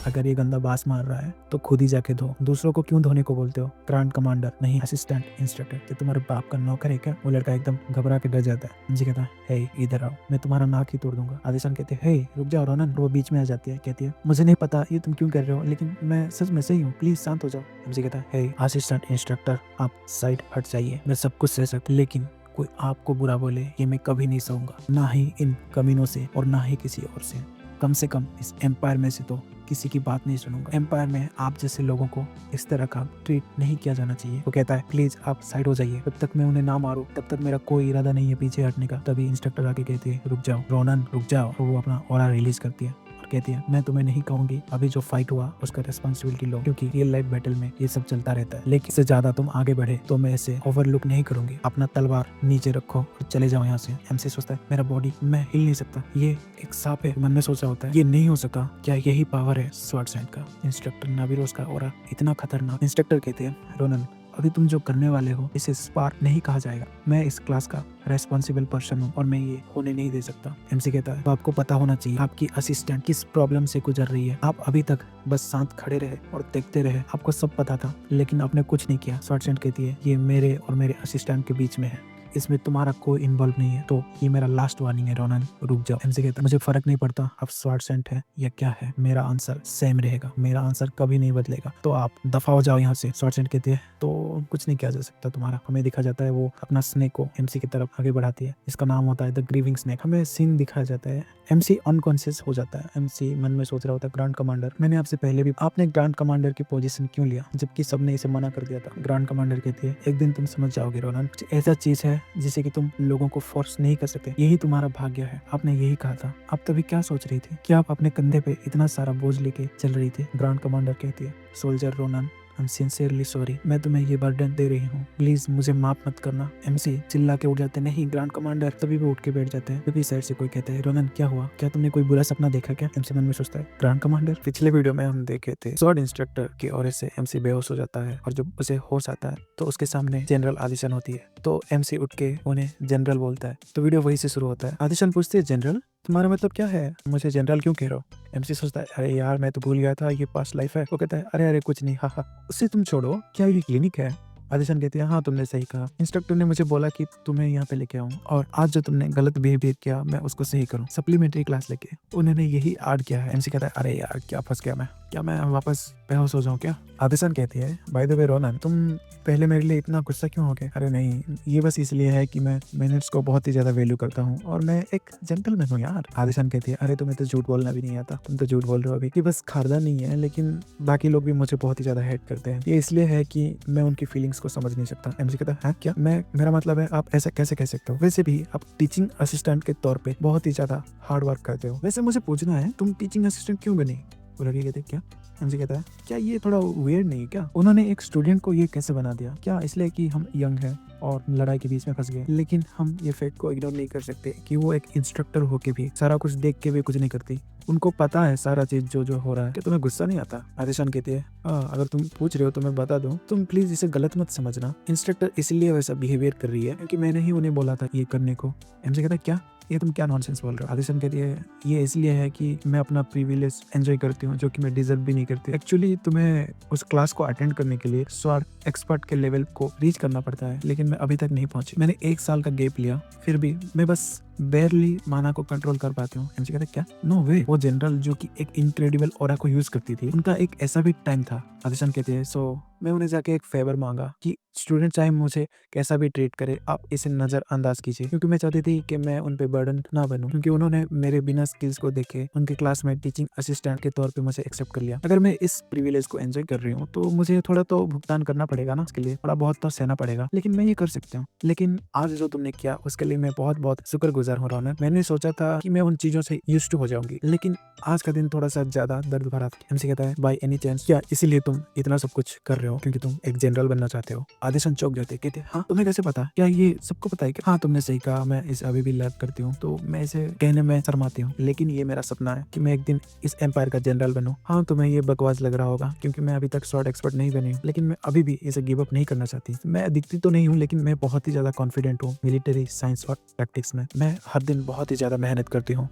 अगर ये गंदा बास मार रहा है तो खुद ही जाके धो, दूसरों को क्यों धोने को बोलते हो? ग्रांड कमांडर नहीं असिस्टेंट इंस्ट्रक्टर, तो तुम्हारे बाप का नौकर है क्या? वो लड़का एकदम घबरा के डर जाता है। एमसी कहता है हे इधर आओ, मैं तुम्हारा नाक ही तोड़ दूंगा। आदिशन कहते हैं हे रुक जाओ रोनन। वो बीच में आ जाती है, कहती है मुझे नहीं पता ये तुम क्यों कर रहे हो, लेकिन मैं सच में सही हूँ, प्लीज शांत हो जाओ। एमसी कहता है हे असिस्टेंट इंस्ट्रक्टर आप साइड हट जाइए, मैं सब कुछ सह सकता, लेकिन कोई आपको बुरा बोले ये मैं कभी नहीं सहूंगा, ना ही इन कमीनों से और ना ही किसी और से, कम से कम इस एम्पायर में से तो किसी की बात नहीं सुनूंगा। एम्पायर में आप जैसे लोगों को इस तरह का ट्रीट नहीं किया जाना चाहिए। वो कहता है प्लीज आप साइड हो जाइए, जब तक मैं उन्हें ना मारूं तब तक मेरा कोई इरादा नहीं है पीछे हटने का। तभी इंस्ट्रक्टर आके कहती है रुक जाओ रोनन रुक जाओ, और वो अपना ऑरा रिलीज करती है और कहती है मैं तुम्हें नहीं कहूंगी अभी जो फाइट हुआ उसका रिस्पॉन्सिबिलिटी लो, क्योंकि रियल लाइफ बैटल में ये सब चलता रहता है, लेकिन इससे ज्यादा तुम आगे बढ़े तो मैं इसे ओवरलुक नहीं करूंगी। अपना तलवार नीचे रखो और चले जाओ यहाँ से। एमसी सोचता है मेरा बॉडी, मैं हिल नहीं सकता, ये एक सांप है। मन में सोचा होता है ये नहीं हो सका, क्या यही पावर है स्वॉर्ड सैंड का? इंस्ट्रक्टर नाविरोस का ऑरा इतना खतरनाक। इंस्ट्रक्टर कहते हैं रोनन अभी तुम जो करने वाले हो इसे स्पार्क नहीं कहा जाएगा, मैं इस क्लास का रेस्पॉन्सिबल पर्सन हूँ और मैं ये होने नहीं दे सकता। एमसी कहता है तो आपको पता होना चाहिए आपकी असिस्टेंट किस प्रॉब्लम से गुजर रही है, आप अभी तक बस शांत खड़े रहे और देखते रहे, आपको सब पता था लेकिन आपने कुछ नहीं किया। स्वॉर्ड सैंड कहती है ये मेरे और मेरे असिस्टेंट के बीच में है, इसमें तुम्हारा कोई इन्वॉल्व नहीं है, तो ये मेरा लास्ट वार्निंग है रोनन रुक जाओ। एमसी कहता है मुझे फर्क नहीं पड़ता आप स्वॉर्ड सैंड है या क्या है, मेरा आंसर सेम रहेगा, मेरा आंसर कभी नहीं बदलेगा, तो आप दफा हो जाओ यहाँ से। स्वॉर्ड सैंड कहती है तो कुछ नहीं किया जा सकता तुम्हारा। हमें दिखा जाता है वो अपना स्नेक को एमसी की तरफ आगे बढ़ाती है, इसका नाम होता है द ग्रीविंग स्नेक। हमें सीन दिखाया जाता है एमसी अनकॉन्शियस हो जाता है। एमसी मन में सोच रहा होता है ग्रैंड कमांडर मैंने आपसे पहले भी, आपने ग्रैंड कमांडर की पोजीशन क्यों लिया जबकि सबने इसे मना कर दिया था? ग्रैंड कमांडर कहती है एक दिन तुम समझ जाओगे रोनन, ऐसा चीज है है जिसे कि तुम लोगों को फोर्स नहीं कर सकते। यही तुम्हारा भाग्य है, आपने यही कहा था। आप तभी क्या सोच रही थी? क्या आप अपने कंधे पे इतना सारा बोझ लेके चल रही थी? ग्रांड कमांडर कहती है, soldier Ronan, I am sincerely sorry, मैं तुम्हें ये बर्डन दे रही हूँ, प्लीज मुझे माफ मत करना। एमसी चिल्ला के उठ जाते, नहीं ग्रांड कमांडर। तभी वो उठ के बैठ जाते हैं। तभी साइड से कोई कहता है, रोनन क्या हुआ? क्या तुमने कोई बुरा सपना देखा क्या? एमसी मन में सोचता है, ग्रांड कमांडर, पिछले वीडियो में हम देखे थे स्वॉर्ड इंस्ट्रक्टर की ओर से एमसी बेहोश हो जाता है, और जब उसे होश आता है तो उसके सामने जनरल आदिशन होती है। तो एमसी उठ के उन्हें जनरल बोलता है। तो वीडियो वही से शुरू होता है। आदिशन पूछते है, जनरल तुम्हारा मतलब क्या है? मुझे जनरल क्यों कह रहे हो? एमसी सोचता है, अरे यार मैं तो भूल गया था ये पास्ट लाइफ है। वो कहता है, अरे अरे कुछ नहीं, हाँ, उससे तुम छोड़ो, क्या ये क्लिनिक है? आदिशन कहती है, हाँ तुमने सही कहा, इंस्ट्रक्टर ने मुझे बोला कि तुम्हें यहाँ पे लेके आऊँ, और आज जो तुमने गलत बिहेवियर किया मैं उसको सही करूँ, सप्लीमेंट्री क्लास लेके। उन्होंने यही ऐड किया है। एमसी कहता है, अरे यार क्या फंस गया मैं, क्या मैं वापस बेहोश हो जाऊँ क्या? आदिशन कहती है, बाय द वे रोनन, तुम पहले मेरे लिए इतना गुस्सा क्यों हो गए? अरे नहीं, ये बस इसलिए है कि मैं मिनट्स को बहुत ही ज्यादा वैल्यू करता हूँ, और मैं एक जेंटलमैन हूँ यार। आदिशन कहती है, अरे तुम्हें तो झूठ बोलना भी नहीं आता, तुम तो झूठ बोल रहे हो अभी कि बस खारदा नहीं है, लेकिन बाकी लोग भी मुझे बहुत ही ज्यादा हेट करते हैं। ये इसलिए है कि मैं उनकी फीलिंग्स को समझ नहीं सकता। एमसी कहता है, क्या मेरा मतलब है आप ऐसा कैसे कह सकते हो? वैसे भी आप टीचिंग असिस्टेंट के तौर पे बहुत ही ज्यादा हार्ड वर्क करते हो। वैसे मुझे पूछना है, तुम टीचिंग असिस्टेंट क्यों बनी? वो लड़की कहते, क्या? एमसी कहता है, क्या ये थोड़ा वियर्ड नहीं है क्या? उन्होंने एक स्टूडेंट को ये कैसे बना दिया? क्या इसलिए कि हम यंग हैं और लड़ाई के बीच में फंस गए? लेकिन हम ये फैक्ट को इग्नोर नहीं कर सकते कि वो एक इंस्ट्रक्टर होके भी सारा कुछ देख के भी कुछ नहीं करती। उनको पता है सारा चीज जो हो रहा है। कि तुम्हें गुस्सा नहीं आता? आदिशन कहती है, अगर तुम पूछ रहे हो तो मैं बता दूं, तुम प्लीज इसे गलत मत समझना। इंस्ट्रक्टर इसलिए वैसा बिहेवियर कर रही है क्योंकि मैंने ही उन्हें बोला था ये करने को। एमसी कहता है, क्या ये तुम क्या नॉनसेंस बोल रहे हो? आदिशन कहती है, ये इसलिए है कि मैं अपना प्रिविलेज एंजॉय करती हूँ, जो कि मैं डिजर्व भी नहीं करती। एक्चुअली तुम्हें उस क्लास को अटेंड करने के लिए स्वार एक्सपर्ट के लेवल को रीच करना पड़ता है, लेकिन मैं अभी तक नहीं पहुंची। मैंने 1 साल का गैप लिया, फिर भी मैं बस बेयरली माना को कंट्रोल कर पाती हूँ। एमसी कहते हैं, क्या? नो वे, वो जनरल जो कि एक इनक्रेडिबल ऑरा को यूज करती थी, उनका एक ऐसा भी टाइम था। आदिशन कहते हैं, सो मैं उन्हें जाके एक फेवर मांगा कि स्टूडेंट चाहे मुझे कैसा भी ट्रीट करे, आप इसे नजरअंदाज कीजिए, क्योंकि मैं चाहती थी कि मैं उन पे बर्डन ना बनूं, क्योंकि उन्होंने मेरे बिना स्किल्स को देखे उनके क्लास में टीचिंग असिस्टेंट के तौर पे मुझे एक्सेप्ट कर लिया। अगर मैं इस प्रिविलेज को एंजॉय कर रही हूँ तो मुझे थोड़ा तो भुगतान करना पड़ेगा ना, उसके लिए थोड़ा बहुत तो सहना पड़ेगा, लेकिन मैं ये कर सकती हूँ। लेकिन आज जो तुमने किया उसके लिए मैं बहुत बहुत शुक्रगुजार हूँ रोनन। मैंने सोचा था कि मैं उन चीजों से यूज्ड टू हो जाऊंगी, लेकिन आज का दिन थोड़ा सा ज्यादा दर्द भरा था। एमसी कहता है, बाय एनी चांस क्या इसीलिए तुम इतना सब कुछ कर रहे हो क्योंकि तुम एक जनरल बनना चाहते हो? आदिशन चौंक जाते, कहते, हाँ तुम्हें कैसे पता? क्या ये सबको पता है क्या? हाँ तुमने सही कहा, मैं इसे अभी भी लव करती हूँ, तो मैं इसे कहने में शर्माती हूँ, लेकिन ये मेरा सपना है कि मैं एक दिन इस एम्पायर का जनरल बनूं। हाँ तुम्हें ये बकवास लग रहा होगा क्योंकि मैं अभी तक स्वॉर्ड एक्सपर्ट नहीं बनी हूँ, लेकिन मैं अभी भी इसे गिव अप नहीं करना चाहती। मैं दिखती तो नहीं हूँ, लेकिन मैं बहुत ही ज्यादा कॉन्फिडेंट हूँ मिलिट्री साइंस और टैक्टिक्स में। मैं हर दिन बहुत ही ज्यादा मेहनत करती हूँ।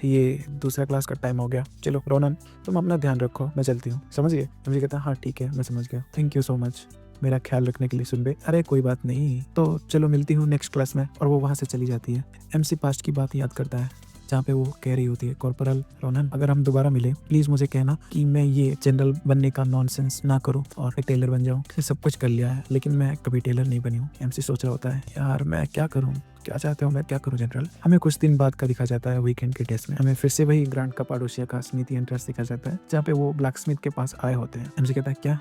ये दूसरा क्लास का टाइम हो गया, चलो रोनन तुम अपना ध्यान रखो, मैं चलती हूँ, समझ गए? मुझे कहता है, हाँ ठीक है मैं समझ गया, थैंक यू सो मच मेरा ख्याल रखने के लिए सुनबे। अरे कोई बात नहीं, तो चलो मिलती हूँ नेक्स्ट क्लास में। और वो वहाँ से चली जाती है। एमसी पास्ट की बात याद करता है जहाँ पे वो कह रही होती है, कॉर्पोरल रोनन अगर हम दोबारा मिले प्लीज मुझे कहना कि मैं ये जनरल बनने का नॉनसेंस ना करूँ और एक टेलर बन जाऊँ। सब कुछ कर लिया है लेकिन मैं कभी टेलर नहीं बनी हूँ। एमसी सोच रहा होता है, यार मैं क्या करूँ, क्या चाहते हो मैं क्या करूं जनरल? हमें कुछ दिन बाद का दिखा जाता है वीकेंड के टेस्ट में। हमें फिर से वही ग्रांड कपाडोसिया का स्मिथी एंट्रेंस दिखा जाता है जहाँ पे वो ब्लैक स्मिथ के पास आए होते हैं। एमसी कहता है, क्या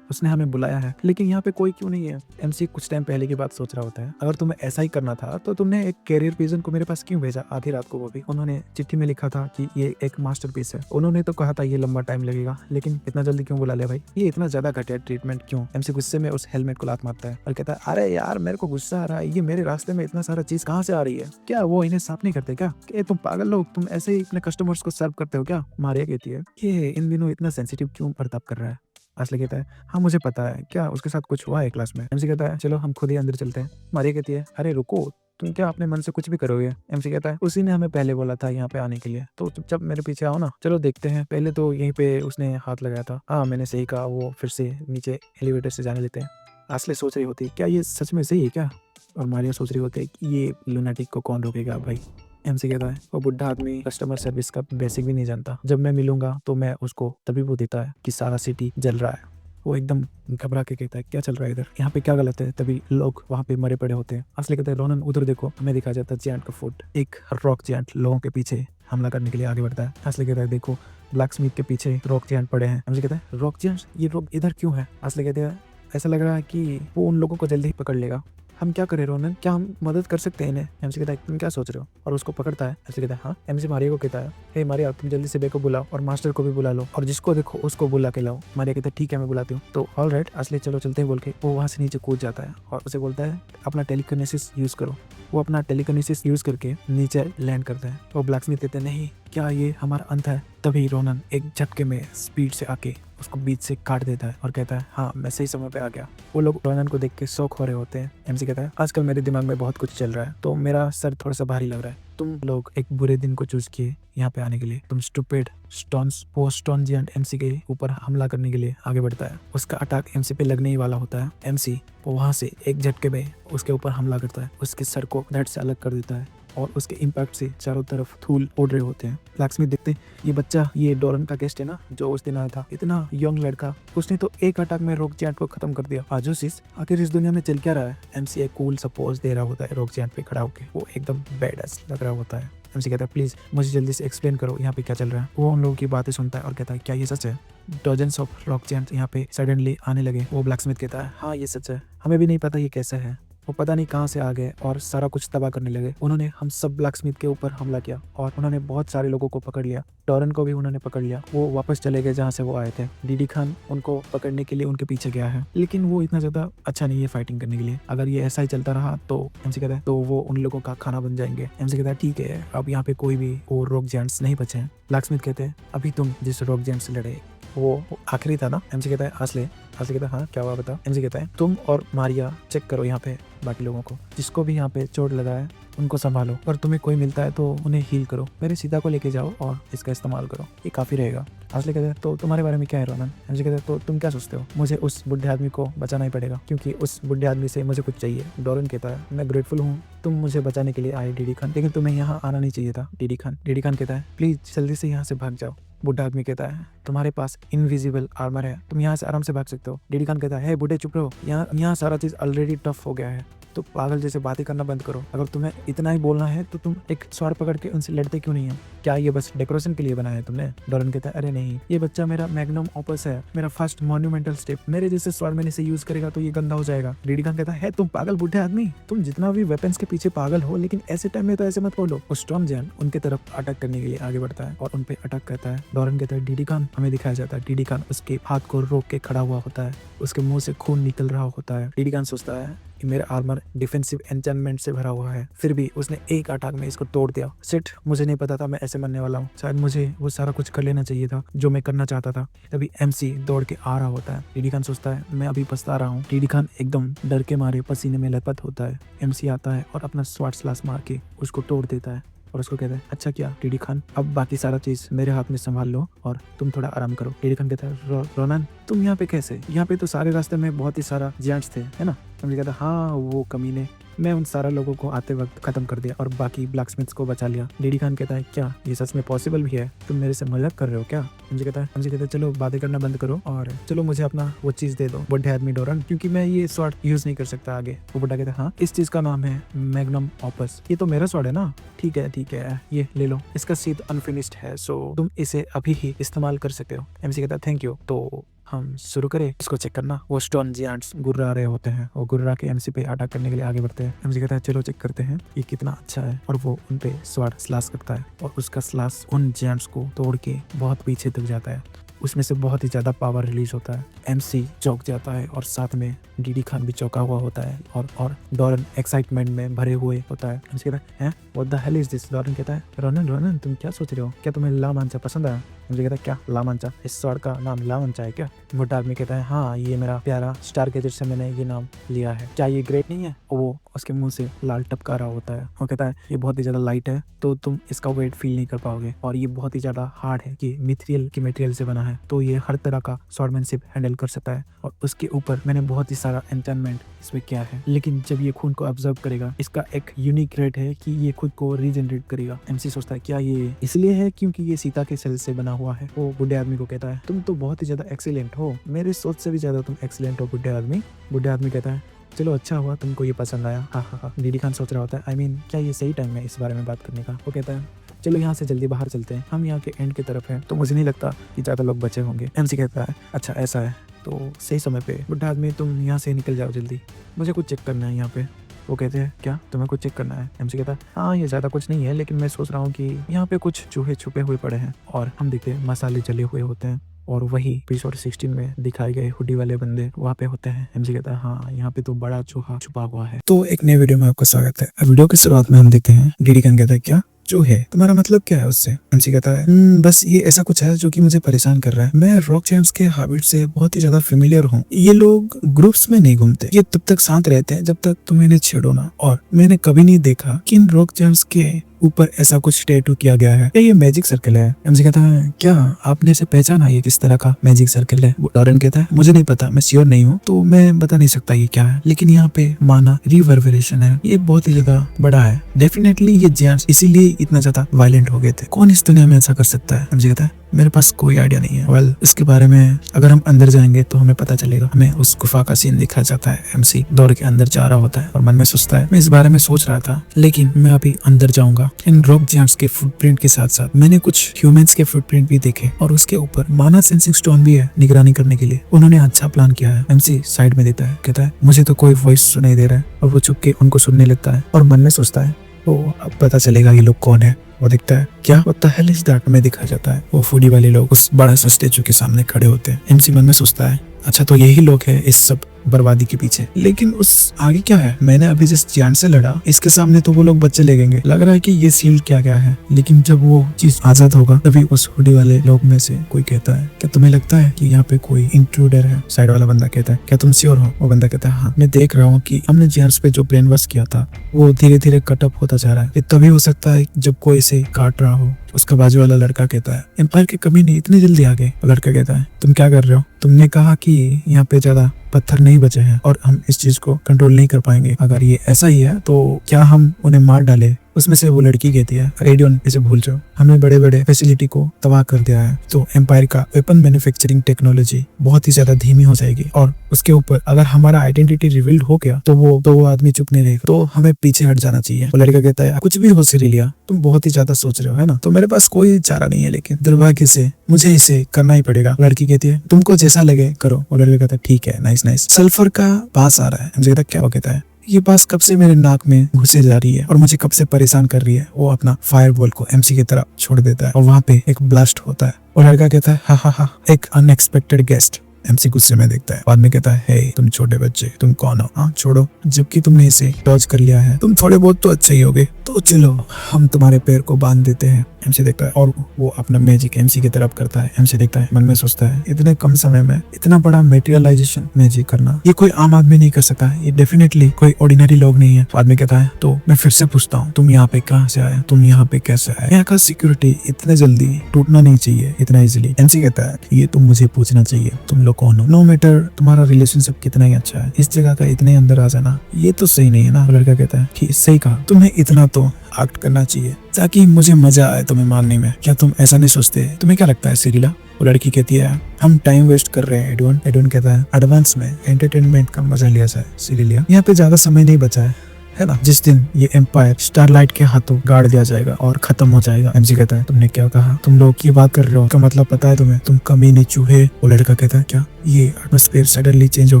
उसने हमें बुलाया है, लेकिन यहाँ पे कोई क्यों नहीं है? एमसी कुछ टाइम पहले की बात सोच रहा होता है, अगर तुम्हें ऐसा ही करना था तो तुमने एक कैरियर पिजन को मेरे पास क्यों भेजा आधी रात को? वो भी उन्होंने चिट्ठी में लिखा था कि ये एक मास्टरपीस है। उन्होंने तो कहा था ये लंबा टाइम लगेगा, लेकिन इतना जल्दी क्यों बुला लिया भाई? ये इतना ज्यादा घटिया ट्रीटमेंट क्यों? एमसी गुस्से में उस हेलमेट को लात मारता है और कहता है, अरे यार मेरे को गुस्सा आ रहा है, ये मेरे रास्ते में इतना सारा चीज कहाँ से आ रही है? क्या वो इन्हें साफ नहीं करते क्या? कि तुम पागल लोग, तुम ऐसे ही अपने कस्टमर्स को सर्व करते हो क्या? मारिया कहती है, ये इन दिनों इतना सेंसिटिव क्यों बर्ताव कर रहा है? असली कहता है, हाँ मुझे पता है, क्या उसके साथ कुछ हुआ है क्लास में? एमसी कहता है, चलो हम खुद ही अंदर चलते हैं। मारिया कहती है, अरे रुको, तुम क्या अपने मन से कुछ भी करोगे? एमसी कहता है, उसी ने हमें पहले बोला था यहाँ पे आने के लिए, तो चुपचाप मेरे पीछे आओ ना, चलो देखते हैं। पहले तो यहीं पे उसने हाथ लगाया था। हाँ मैंने सही कहा, वो फिर से नीचे एलिवेटर से जाने लेते हैं। असली सोच रही होती है, क्या ये सच में सही है क्या? और मारिया सोच रही होती है कि ये लुनाटिक को कौन रोकेगा भाई? एमसी कहता है, वो बुढ़ा आदमी कस्टमर सर्विस का बेसिक भी नहीं जानता, जब मैं मिलूंगा तो मैं उसको तभी वो देता है कि सारा सिटी जल रहा है। वो एकदम घबरा के कहता है, क्या चल रहा है इधर, यहाँ पे क्या गलत है? तभी लोग वहाँ पे मरे पड़े होते हैं। असली कहता है, रोनन उधर देखो। हमें दिखा जाता है जियांट का फुट, एक रॉक जियांट लोगों के पीछे हमला करने के लिए आगे बढ़ता है। असली कहता है, देखो ब्लैक स्मिथ के पीछे रॉक जियांट पड़े हैं। एमसी कहता है, रॉक जियांट, ये रॉक इधर क्यों है? असली कहते हैं, ऐसा लग रहा है कि वो उन लोगों को जल्दी ही पकड़ लेगा। हम क्या करें रोनन, क्या हम मदद कर सकते हैं इन्हें? एमसी कहता है तुम क्या सोच रहे हो, और उसको पकड़ता है। एमसी कहता है हाँ। एमसी मारिया को कहता है हे मारिया तुम जल्दी से बे को बुलाओ और मास्टर को भी बुला लो और जिसको देखो उसको बुला के लाओ। मारिया कहता है ठीक है मैं बुलाती हूँ। तो ऑलराइट असली चलो चलते हैं बोल के वो वहाँ से नीचे कूद जाता है और उसे बोलता है अपना टेलीकिनेसिस यूज करो। वो अपना टेलीकिनेसिस यूज करके नीचे लैंड करता है। तो ब्लैकस्मिथ कहते हैं नहीं क्या ये हमारा अंत है? तभी रोनन एक झटके में स्पीड से आके उसको बीच से काट देता है और कहता है हाँ मैं सही समय पे आ गया। वो लोग रोनन को देख के शौक हो रहे होते हैं। एमसी कहता है आजकल मेरे दिमाग में बहुत कुछ चल रहा है तो मेरा सर थोड़ा सा भारी लग रहा है। तुम लोग एक बुरे दिन को चूज किए यहाँ पे आने के लिए। तुम स्टूपिड स्टोन्स वो स्टोन जिएंट एमसी के ऊपर हमला करने के लिए आगे बढ़ता है। उसका अटैक एमसी पे लगने ही वाला होता है। एमसी वहां से एक झटके में उसके ऊपर हमला करता है, उसके सर को धड़ से अलग कर देता है और उसके इम्पैक्ट से चारों तरफ धूल उड़ रहे होते हैं। ब्लैकस्मिथ देखते हैं ये बच्चा ये डोरन का गेस्ट है ना जो उस दिन आया था, इतना यंग लड़का, उसने तो एक अटैक में रॉक जायंट को खत्म कर दिया। आजोसिस आखिर इस दुनिया में चल क्या रहा है? एमसी एक कूल सा पोज दे रहा होता है रॉक जायंट पे खड़ा होकर, वो एकदम बैडएस लग रहा होता है। एमसी कहता है प्लीज मुझे जल्दी से एक्सप्लेन करो यहाँ पे क्या चल रहा है। वो उन लोगों की बातें सुनता है और कहता है क्या ये सच है? डजन्स ऑफ रॉक जायंट्स यहाँ पे सडनली आने लगे। वो ब्लैकस्मिथ कहता है हाँ ये सच है, हमें भी नहीं पता ये कैसा है। वो पता नहीं कहाँ से आ गए और सारा कुछ तबाह करने लगे। उन्होंने हम सब ब्लैकस्मिथ के ऊपर हमला किया और उन्होंने बहुत सारे लोगों को पकड़ लिया। डॉरन को भी उन्होंने पकड़ लिया। वो वापस चले गए जहाँ से वो आए थे। डीडी खान उनको पकड़ने के लिए उनके पीछे गया है, लेकिन वो इतना ज्यादा अच्छा नहीं है फाइटिंग करने के लिए। अगर ये ऐसा ही चलता रहा तो एमसी कहता है तो वो उन लोगों का खाना बन जाएंगे। एमसी कहता है ठीक है अब यहाँ पे कोई भी वो रॉक जायंट्स नहीं बचे हैं। ब्लैकस्मिथ कहते हैं अभी तुम जिस रॉक जायंट से लड़े वो आखिरी था ना? एमसी कहता है असली कहता है हाँ क्या हुआ बता। एमसी कहता है तुम और मारिया चेक करो यहाँ पे बाकी लोगों को, जिसको भी यहाँ पे चोट लगा है उनको संभालो और तुम्हें कोई मिलता है तो उन्हें हील करो। मेरे सीता को लेके जाओ और इसका इस्तेमाल करो, ये काफी रहेगा। असली कहते हैं तो तुम्हारे बारे में क्या है रोनन? एमसी कहते हैं तो तुम क्या सोचते हो? मुझे उस बुढ़े आदमी को बचाना ही पड़ेगा क्योंकि उस बुढ़े आदमी से मुझे कुछ चाहिए। डॉरन कहता है मैं ग्रेटफुल हूँ तुम मुझे बचाने के लिए आए डीडी खान, लेकिन तुम्हें यहाँ आना नहीं चाहिए था डीडी खान। डीडी खान कहता है प्लीज जल्दी से यहाँ से भाग जाओ। बुढ़ा आदमी कहता है तुम्हारे पास इनविजिबल आर्मर है, तुम यहाँ से आराम से भाग सकते हो। डीडी खान कहता है बुढ़े चुप रहो, यहाँ सारा चीज ऑलरेडी टफ हो गया है, तो पागल जैसे बातें करना बंद करो। अगर तुम्हें इतना ही बोलना है तो तुम एक स्वार पकड़ के उनसे लड़ते क्यों नहीं है? क्या ये बस डेकोरेशन के लिए बनाया है तुमने? डॉरन कहता है अरे नहीं, ये बच्चा मेरा मैग्नम ओपस है, मेरा फर्स्ट मॉन्यूमेंटल स्टेप, मेरे जैसे स्वार मैंने इसे यूज करेगा तो ये गंदा हो जाएगा। डीडी खान कहता है तुम पागल बुढ़े आदमी, तुम जितना भी वेपन्स के पीछे पागल हो लेकिन ऐसे टाइम में तो ऐसे मत बोलो। उस स्टॉर्म जैन उनके तरफ अटैक करने के लिए आगे बढ़ता है और उनपे अटैक करता है। डॉरन कहता है डीडी खान हमें दिखाया जाता है। डीडी खान उसके हाथ को रोक के खड़ा हुआ होता है, उसके मुंह से खून निकल रहा होता है। डीडी खान सोचता है कि मेरा आर्मर डिफेंसिव एन्चेंटमेंट से भरा हुआ है, फिर भी उसने एक अटैक में इसको तोड़ दिया। शिट, मुझे नहीं पता था मैं ऐसे मरने वाला हूँ, शायद मुझे वो सारा कुछ कर लेना चाहिए था जो मैं करना चाहता था। तभी एमसी दौड़ के आ रहा होता है। डीडी खान सोचता है मैं अभी पछता रहा हूँ। डीडी खान एकदम डर के मारे पसीने में लथपथ होता है। एमसी आता है और अपना स्वाट स्लास मार के उसको तोड़ देता है और उसको कहता है अच्छा किया डीडी खान, अब बाकी सारा चीज मेरे हाथ में संभाल लो और तुम थोड़ा आराम करो। डीडी खान कहता है रोनन तुम यहाँ पे कैसे? यहाँ पे तो सारे रास्ते में बहुत ही सारा जायंट्स थे है ना? एमसी कहता है हाँ वो कमीने, मैं उन सारा लोगों को आते वक्त खत्म कर दिया और बाकी ब्लैकस्मिथ्स को बचा लिया। डीडी खान कहता है क्या ये सच में पॉसिबल भी है? तुम मेरे से मजाक कर रहे हो क्या? एमसी कहता है चलो बातें करना बंद करो और चलो मुझे अपना वो चीज दे दो बुढ़े आदमी डॉरन, क्योंकि मैं ये स्वॉर्ड यूज नहीं कर सकता आगे। वो बुढ़ा कहता है हाँ इस चीज का नाम है मैग्नम ओपस, ये तो मेरा स्वॉर्ड है ना? ठीक है ये ले लो, इसका सीध अनफिनिश्ड है सो तुम इसे अभी ही इस्तेमाल कर सकते हो। एमसी कहता है थैंक यू। तो हम शुरू करें, इसको चेक करना। वो स्टोन जियांट्स गुर्रा रहे होते हैं, वो गुर्रा के एमसी पे अटैक करने के लिए आगे बढ़ते हैं। एमसी कहता है चलो चेक करते हैं ये कितना अच्छा है, और वो उन पे स्वाड स्लाश करता है और उसका स्लाश उन जियांट्स को तोड़ के बहुत पीछे तक जाता है। उसमें से बहुत ही ज्यादा पावर रिलीज होता है। एमसी चौंक जाता है और साथ में डीडी खान भी चौंका हुआ होता है और डॉरन एक्साइटमेंट में भरे हुए होता है। एमसी कहता है what the hell is this? Doran कहता है रोनन तुम क्या सोच रहे हो? क्या तुम्हें ला मांचा पसंद आया? एमसी कहता है क्या ला मांचा? इस स्वॉर्ड का नाम ला मांचा है क्या? बुढ़ा आदमी कहता है हाँ ये मेरा प्यारा स्टार गेजेट से मैंने ये नाम लिया है, क्या ये ग्रेट नहीं है? वो उसके मुंह से लाल टपका रहा होता है। वो कहता है ये बहुत ही ज्यादा लाइट है तो तुम इसका वेट फील नहीं कर पाओगे, और ये बहुत ही ज्यादा हार्ड है कि मिथरियल की मटेरियल से बना है तो ये हर तरह का स्वॉर्डमैनशिप हैंडल कर सकता है, और उसके ऊपर मैंने बहुत ही सारा एन्चेंटमेंट इसमें किया है। लेकिन जब ये खून को ऑब्जर्व करेगा इसका एक यूनिक रेट है कि ये खुद को रीजनरेट करेगा। एमसी सोचता है क्या ये इसलिए है क्योंकि ये सीता के सेल से बना हुआ है? वो बुढ़े आदमी को कहता है तुम तो बहुत ही ज्यादा एक्सीलेंट हो, मेरे सोच से भी ज्यादा तुम एक्सीलेंट हो बुढ़े आदमी। बुढ़े आदमी कहता है चलो अच्छा हुआ तुमको ये पसंद आया। हाँ। डीडी खान सोच रहा होता है आई मीन क्या ये सही टाइम है इस बारे में बात करने का? वो कहता है चलो यहाँ से जल्दी बाहर चलते हैं, हम यहाँ के एंड की तरफ हैं तो मुझे नहीं लगता कि ज्यादा लोग बचे होंगे। एमसी कहता है अच्छा ऐसा है तो सही समय पे बुढ़ा आदमी तुम यहाँ से निकल जाओ जल्दी, मुझे कुछ चेक करना है यहाँ पे। वो कहते हैं क्या तुम्हें कुछ चेक करना है? एमसी कहता है हाँ ये ज्यादा कुछ नहीं है, लेकिन मैं सोच रहा हूँ कि यहाँ पे कुछ चूहे छुपे हुए पड़े हैं। और हम देखते हैं मसाले जले हुए होते हैं और वही एपिसोड 16 में दिखाए गए हुडी वाले बंदे वहाँ पे होते हैं। एमसी कहता है हाँ यहाँ पे तो बड़ा चूहा छुपा हुआ है। तो एक नए वीडियो में आपका स्वागत है। वीडियो की शुरुआत में हम देखते हैं डीडी कहता है क्या जो है तुम्हारा मतलब क्या है उससे? एमसी कहता है बस ये ऐसा कुछ है जो कि मुझे परेशान कर रहा है। मैं रॉक जेम्स के हैबिट से बहुत ही ज्यादा फेमिलियर हूँ। ये लोग ग्रुप्स में नहीं घूमते, ये तब तक शांत रहते हैं जब तक तुम इन्हें छेड़ो ना। और मैंने कभी नहीं देखा कि इन रॉक जेम्स के ऊपर ऐसा कुछ टैटू किया गया है। क्या ये मैजिक सर्कल है? एमसी कहता है क्या आपने इसे पहचाना, ये किस तरह का मैजिक सर्कल है? डॉरेन कहता है मुझे नहीं पता, मैं श्योर नहीं हूँ तो मैं बता नहीं सकता ये क्या है, लेकिन यहाँ पे माना रिवर्बरेशन है, ये बहुत ही ज्यादा बड़ा है। डेफिनेटली ये जेंट्स इसीलिए इतना ज्यादा वायलेंट हो गए थे। कौन इस दुनिया में ऐसा कर सकता है? एमसी कहता है मेरे पास कोई आइडिया नहीं है। वेल इसके बारे में अगर हम अंदर जाएंगे तो हमें पता चलेगा। हमें उस गुफा का सीन दिखा जाता है। एमसी दौड़ के अंदर जा रहा होता है और मन में सोचता है मैं इस बारे में सोच रहा था, लेकिन मैं अभी अंदर जाऊंगा। इन रॉक जेंट्स के फुटप्रिंट के साथ साथ मैंने कुछ ह्यूमंस के फुटप्रिंट भी देखे और उसके ऊपर माना सेंसिंग स्टोन भी है निगरानी करने के लिए। उन्होंने अच्छा प्लान किया है। एमसी साइड में देता है, कहता है मुझे तो कोई वॉइस सुनाई दे रहा है और वो चुप के उनको सुनने लगता है और मन में सोचता है वो अब पता चलेगा ये लोग कौन है। वो दिखता है क्या होता है इस डार्क में दिखाया जाता है वो फूडी वाले लोग उस बड़ा सा स्टेचू के सामने खड़े होते हैं। एमसी मन में सोचता है अच्छा तो यही लोग है इस सब बर्बादी के पीछे, लेकिन उस आगे क्या है? मैंने अभी जिस जान से लड़ा इसके सामने तो वो लोग बच्चे ले गएंगे। लग रहा है कि ये सील किया गया है, लेकिन जब वो चीज आजाद होगा तभी उस हुडी वाले लोग में से कोई कहता है क्या तुम्हें लगता है कि यहाँ पे कोई इंट्रूडर है? साइड वाला बंदा कहता है क्या तुम श्योर हो? वो बंदा कहता है हाँ मैं देख रहा हूँ कि हमने जेंट्स पे जो ब्रेन वॉश किया था वो धीरे धीरे कटअप होता जा रहा है। ये तभी हो सकता है जब कोई इसे काट रहा हो। उसका बाजू वाला लड़का कहता है एम्पायर के कमी नहीं इतनी जल्दी आ गए। लड़का कहता है तुम क्या कर रहे हो? तुमने कहा कि यहाँ पे ज्यादा पत्थर नहीं बचे हैं और हम इस चीज को कंट्रोल नहीं कर पाएंगे। अगर ये ऐसा ही है तो क्या हम उन्हें मार डाले? उसमें से वो लड़की कहती है रेडियन इसे भूल जाओ, हमने बड़े बड़े फैसिलिटी को तबाह कर दिया है तो एम्पायर का वेपन मैन्युफैक्चरिंग टेक्नोलॉजी बहुत ही ज्यादा धीमी हो जाएगी और उसके ऊपर अगर हमारा आइडेंटिटी रिवील्ड हो गया तो वो आदमी चुप नहीं रहेगा, तो हमें पीछे हट जाना चाहिए। वो लड़का कहता है कुछ भी हो सिरिलिया, तुम बहुत ही ज्यादा सोच रहे हो है ना, तो मेरे पास कोई चारा नहीं है, लेकिन दुर्भाग्य से मुझे इसे करना ही पड़ेगा। लड़की कहती है तुमको जैसा लगे करो। वो लड़का कहता है ठीक है नाइस नाइस। सल्फर का पास आ रहा है। मुझे कहता क्या? वो कहता है ये बात कब से मेरे नाक में घुसे जा रही है और मुझे कब से परेशान कर रही है। वो अपना फायरबॉल को एमसी की तरफ छोड़ देता है और वहाँ पे एक ब्लास्ट होता है और लड़का कहता है हा एक अनएक्सपेक्टेड गेस्ट। एमसी गुस्से में देखता है, बाद में कहता है हे तुम छोटे बच्चे तुम कौन हो? हाँ छोड़ो, जबकि तुमने इसे डॉज कर लिया है तुम थोड़े बहुत तो अच्छे ही होगे, तो चलो हम तुम्हारे पैर को बांध देते हैं। एमसी देखता है और वो अपना मैजिक एमसी की तरफ करता है। एमसी देखता है मन में सोचता है इतने कम समय में इतना बड़ा मेटेरियलाइजेशन मैजिक करना ये कोई आम आदमी नहीं कर सकता, ये डेफिनेटली कोई ऑर्डिनरी लोग नहीं है। आदमी कहता है तो मैं फिर से पूछता हूँ तुम यहाँ पे कहाँ से आए? तुम यहाँ पे कैसे आए? यहाँ का सिक्योरिटी इतने जल्दी टूटना नहीं चाहिए इतना इजिली। एमसी कहता है ये तुम मुझे पूछना चाहिए तुम लोग कौन हो? नो मैटर तुम्हारा रिलेशनशिप कितना ही अच्छा है, इस जगह का इतने अंदर आ जाना ये तो सही नहीं है ना। लड़का कहता है कि सही कहा, तुम्हें इतना तो एक्ट करना चाहिए ताकि मुझे मजा आए तुम्हें मारने में। क्या तुम ऐसा नहीं सोचते? तुम्हें क्या लगता है सिरिला? वो लड़की कहती है हम टाइम वेस्ट कर रहे हैं एडवन। एडवन कहता है एडवांस में एंटरटेनमेंट का मजा लिया जाए सिरिलिया, यहाँ पे ज्यादा समय नहीं बचा है ना। जिस दिन ये एम्पायर स्टारलाइट के हाथों गाड़ दिया जाएगा और खत्म हो जाएगा। एमसी कहता है तुमने क्या कहा? तुम लोग की बात कर रहे हो, क्या मतलब पता है तुम्हें? तुम कमीने चूहे। वो लड़का कहता है क्या ये एटमॉस्फेयर सडनली चेंज हो